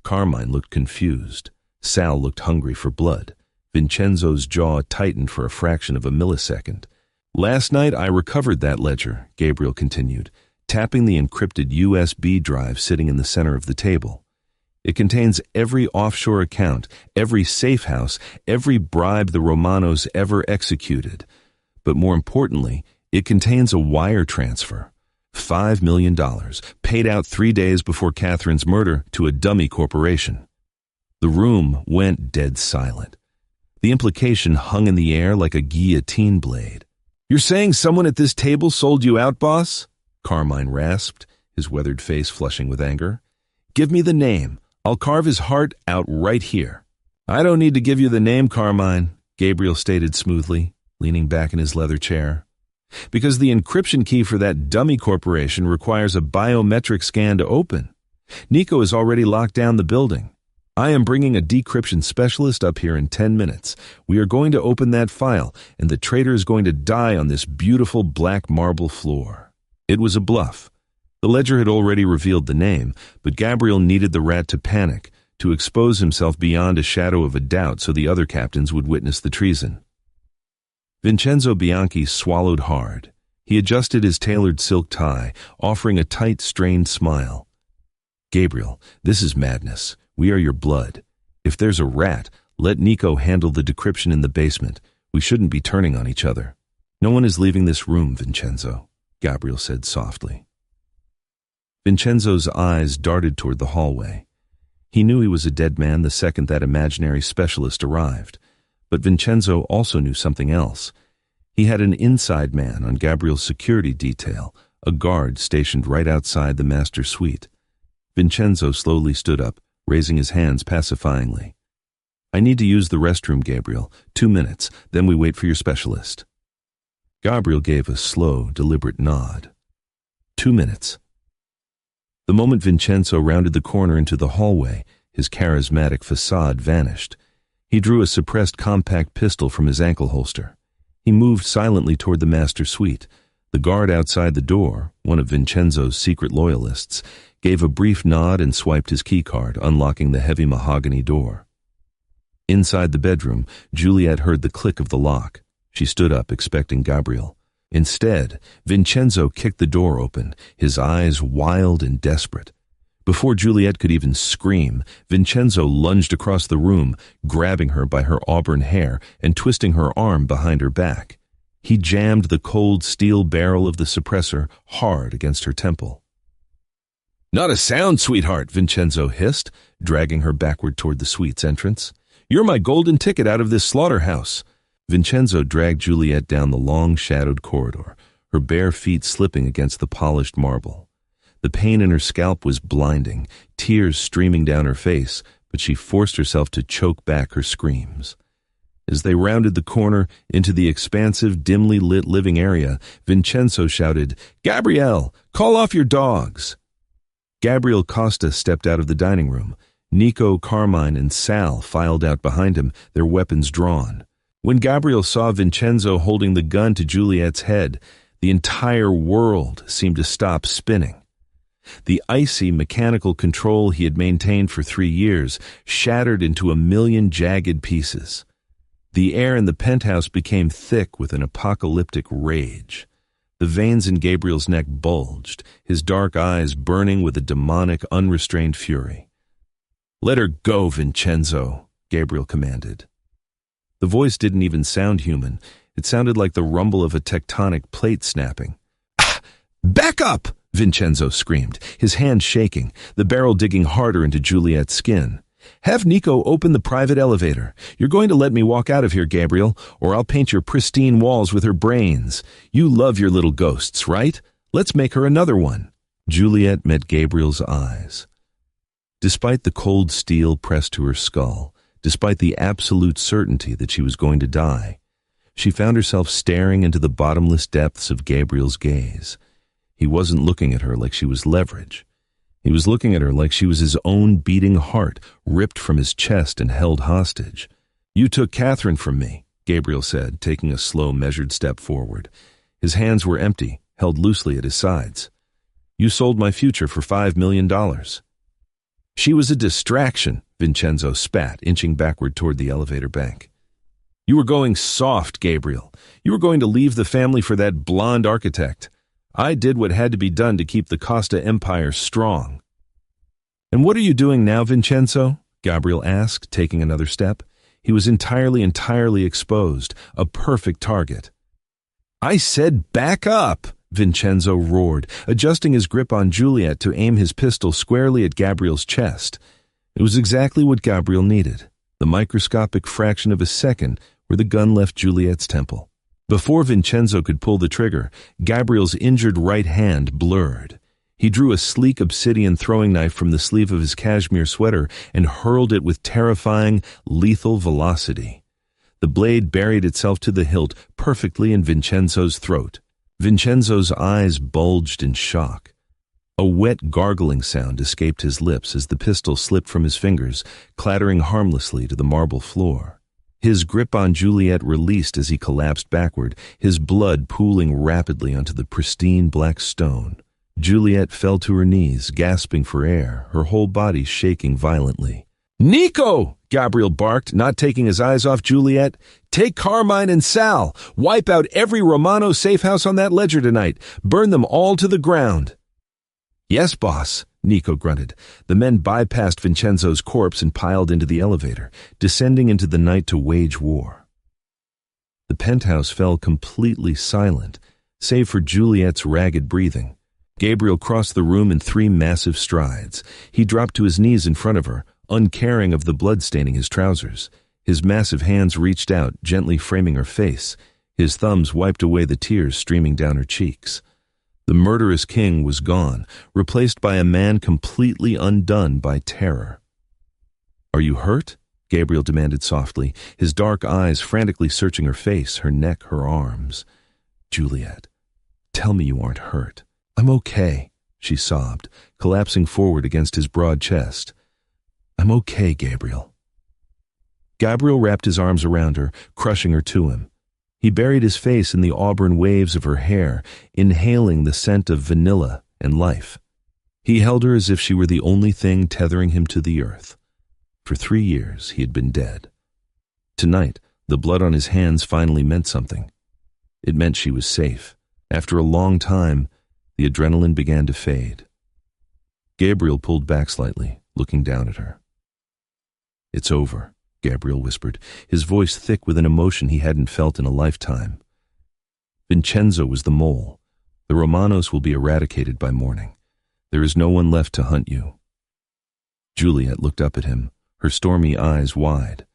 Carmine looked confused. Sal looked hungry for blood. Vincenzo's jaw tightened for a fraction of a millisecond. "Last night I recovered that ledger," Gabriel continued, tapping the encrypted USB drive sitting in the center of the table. "It contains every offshore account, every safe house, every bribe the Romanos ever executed. But more importantly, it contains a wire transfer. $5 million, paid out 3 days before Catherine's murder to a dummy corporation." The room went dead silent. The implication hung in the air like a guillotine blade. "You're saying someone at this table sold you out, boss?" Carmine rasped, his weathered face flushing with anger. "Give me the name. I'll carve his heart out right here." "I don't need to give you the name, Carmine," Gabriel stated smoothly, leaning back in his leather chair. "Because the encryption key for that dummy corporation requires a biometric scan to open. Nico has already locked down the building. I am bringing a decryption specialist up here in 10 minutes. We are going to open that file, and the traitor is going to die on this beautiful black marble floor." It was a bluff. The ledger had already revealed the name, but Gabriel needed the rat to panic, to expose himself beyond a shadow of a doubt so the other captains would witness the treason. Vincenzo Bianchi swallowed hard. He adjusted his tailored silk tie, offering a tight, strained smile. "Gabriel, this is madness. We are your blood. If there's a rat, let Nico handle the decryption in the basement. We shouldn't be turning on each other." "No one is leaving this room, Vincenzo," Gabriel said softly. Vincenzo's eyes darted toward the hallway. He knew he was a dead man the second that imaginary specialist arrived. But Vincenzo also knew something else. He had an inside man on Gabriel's security detail, a guard stationed right outside the master suite. Vincenzo slowly stood up, raising his hands pacifyingly. "I need to use the restroom, Gabriel. 2 minutes, then we wait for your specialist." Gabriel gave a slow, deliberate nod. 2 minutes. The moment Vincenzo rounded the corner into the hallway, his charismatic facade vanished. He drew a suppressed compact pistol from his ankle holster. He moved silently toward the master suite. The guard outside the door, one of Vincenzo's secret loyalists, gave a brief nod and swiped his keycard, unlocking the heavy mahogany door. Inside the bedroom, Juliet heard the click of the lock. She stood up, expecting Gabriel. Instead, Vincenzo kicked the door open, his eyes wild and desperate. Before Juliet could even scream, Vincenzo lunged across the room, grabbing her by her auburn hair and twisting her arm behind her back. He jammed the cold steel barrel of the suppressor hard against her temple. "Not a sound, sweetheart," Vincenzo hissed, dragging her backward toward the suite's entrance. "You're my golden ticket out of this slaughterhouse." Vincenzo dragged Juliet down the long, shadowed corridor, her bare feet slipping against the polished marble. The pain in her scalp was blinding, tears streaming down her face, but she forced herself to choke back her screams. As they rounded the corner into the expansive, dimly lit living area, Vincenzo shouted, "Gabrielle, call off your dogs!" Gabriel Costa stepped out of the dining room. Nico, Carmine, and Sal filed out behind him, their weapons drawn. When Gabriel saw Vincenzo holding the gun to Juliet's head, the entire world seemed to stop spinning. The icy mechanical control he had maintained for 3 years shattered into a million jagged pieces. The air in the penthouse became thick with an apocalyptic rage. The veins in Gabriel's neck bulged, his dark eyes burning with a demonic, unrestrained fury. "Let her go, Vincenzo," Gabriel commanded. The voice didn't even sound human. It sounded like the rumble of a tectonic plate snapping. "Ah, back up!" Vincenzo screamed, his hand shaking, the barrel digging harder into Juliet's skin. "Have Nico open the private elevator. You're going to let me walk out of here, Gabriel, or I'll paint your pristine walls with her brains. You love your little ghosts, right? Let's make her another one." Juliet met Gabriel's eyes. Despite the cold steel pressed to her skull, despite the absolute certainty that she was going to die, she found herself staring into the bottomless depths of Gabriel's gaze. He wasn't looking at her like she was leverage. He was looking at her like she was his own beating heart, ripped from his chest and held hostage. "You took Catherine from me," Gabriel said, taking a slow, measured step forward. His hands were empty, held loosely at his sides. "You sold my future for $5 million. "She was a distraction," Vincenzo spat, inching backward toward the elevator bank. "You were going soft, Gabriel. You were going to leave the family for that blonde architect. I did what had to be done to keep the Costa Empire strong." "And what are you doing now, Vincenzo?" Gabriel asked, taking another step. He was entirely exposed, a perfect target. "I said back up!" Vincenzo roared, adjusting his grip on Juliet to aim his pistol squarely at Gabriel's chest. It was exactly what Gabriel needed, the microscopic fraction of a second where the gun left Juliet's temple. Before Vincenzo could pull the trigger, Gabriel's injured right hand blurred. He drew a sleek obsidian throwing knife from the sleeve of his cashmere sweater and hurled it with terrifying, lethal velocity. The blade buried itself to the hilt perfectly in Vincenzo's throat. Vincenzo's eyes bulged in shock. A wet gargling sound escaped his lips as the pistol slipped from his fingers, clattering harmlessly to the marble floor. His grip on Juliet released as he collapsed backward, his blood pooling rapidly onto the pristine black stone. Juliet fell to her knees, gasping for air, her whole body shaking violently. "Nico!" Gabriel barked, not taking his eyes off Juliet. "Take Carmine and Sal. Wipe out every Romano safe house on that ledger tonight. Burn them all to the ground." "Yes, boss," Nico grunted. The men bypassed Vincenzo's corpse and piled into the elevator, descending into the night to wage war. The penthouse fell completely silent, save for Juliet's ragged breathing. Gabriel crossed the room in 3 massive strides. He dropped to his knees in front of her, uncaring of the blood staining his trousers. His massive hands reached out, gently framing her face. His thumbs wiped away the tears streaming down her cheeks. The murderous king was gone, replaced by a man completely undone by terror. "Are you hurt?" Gabriel demanded softly, his dark eyes frantically searching her face, her neck, her arms. "Juliet, tell me you aren't hurt." "I'm okay," she sobbed, collapsing forward against his broad chest. "I'm okay, Gabriel." Gabriel wrapped his arms around her, crushing her to him. He buried his face in the auburn waves of her hair, inhaling the scent of vanilla and life. He held her as if she were the only thing tethering him to the earth. For 3 years he had been dead. Tonight, the blood on his hands finally meant something. It meant she was safe. After a long time, the adrenaline began to fade. Gabriel pulled back slightly, looking down at her. "It's over," Gabriel whispered, his voice thick with an emotion he hadn't felt in a lifetime. "Vincenzo was the mole. The Romanos will be eradicated by morning. There is no one left to hunt you." Juliet looked up at him, her stormy eyes wide.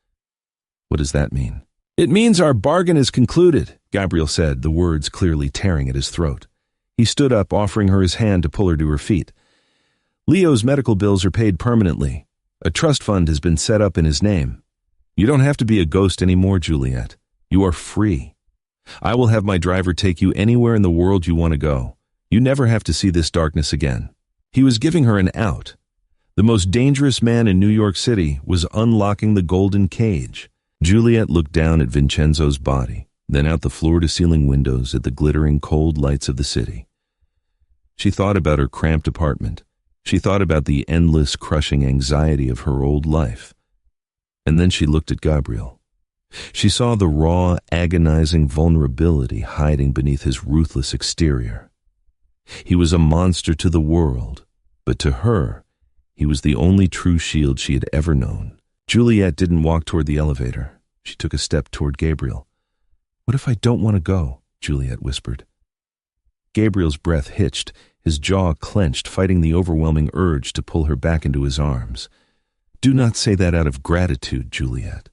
"What does that mean?" "It means our bargain is concluded," Gabriel said, the words clearly tearing at his throat. He stood up, offering her his hand to pull her to her feet. "Leo's medical bills are paid permanently. A trust fund has been set up in his name. You don't have to be a ghost anymore, Juliet. You are free. I will have my driver take you anywhere in the world you want to go. You never have to see this darkness again." He was giving her an out. The most dangerous man in New York City was unlocking the golden cage. Juliet looked down at Vincenzo's body, then out the floor-to-ceiling windows at the glittering cold lights of the city. She thought about her cramped apartment. She thought about the endless, crushing anxiety of her old life. And then she looked at Gabriel. She saw the raw, agonizing vulnerability hiding beneath his ruthless exterior. He was a monster to the world, but to her, he was the only true shield she had ever known. Juliet didn't walk toward the elevator. She took a step toward Gabriel. "What if I don't want to go?" Juliet whispered. Gabriel's breath hitched, his jaw clenched, fighting the overwhelming urge to pull her back into his arms. "Do not say that out of gratitude, Juliet.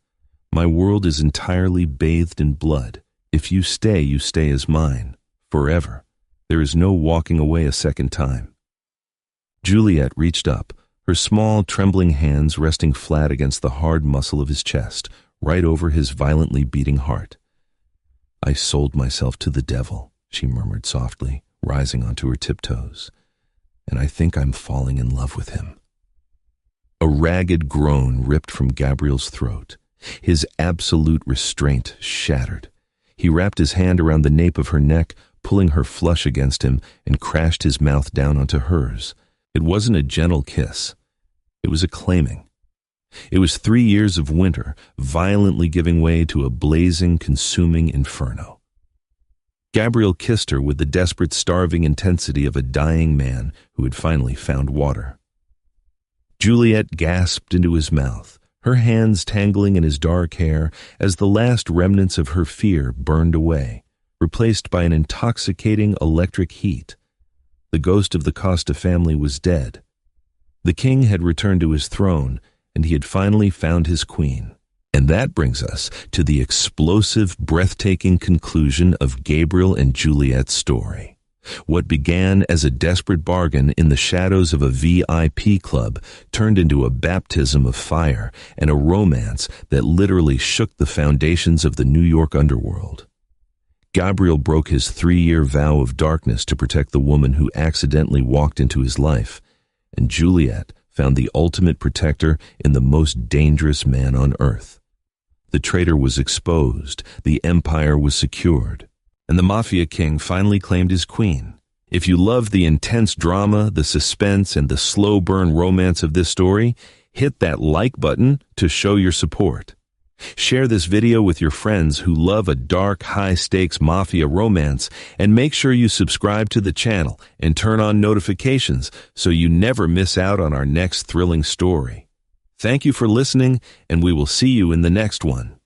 My world is entirely bathed in blood. If you stay as mine, forever. There is no walking away a second time." Juliet reached up, her small, trembling hands resting flat against the hard muscle of his chest, right over his violently beating heart. "I sold myself to the devil," she murmured softly, rising onto her tiptoes. "And I think I'm falling in love with him." A ragged groan ripped from Gabriel's throat. His absolute restraint shattered. He wrapped his hand around the nape of her neck, pulling her flush against him and crashed his mouth down onto hers. It wasn't a gentle kiss. It was a claiming. It was 3 years of winter, violently giving way to a blazing, consuming inferno. Gabriel kissed her with the desperate, starving intensity of a dying man who had finally found water. Juliet gasped into his mouth, her hands tangling in his dark hair as the last remnants of her fear burned away, replaced by an intoxicating electric heat. The ghost of the Costa family was dead. The king had returned to his throne, and he had finally found his queen. And that brings us to the explosive, breathtaking conclusion of Gabriel and Juliet's story. What began as a desperate bargain in the shadows of a VIP club turned into a baptism of fire and a romance that literally shook the foundations of the New York underworld. Gabriel broke his 3-year vow of darkness to protect the woman who accidentally walked into his life, and Juliet found the ultimate protector in the most dangerous man on earth. The traitor was exposed, the empire was secured, and the Mafia king finally claimed his queen. If you love the intense drama, the suspense, and the slow burn romance of this story, hit that like button to show your support. Share this video with your friends who love a dark, high-stakes mafia romance, and make sure you subscribe to the channel and turn on notifications so you never miss out on our next thrilling story. Thank you for listening, and we will see you in the next one.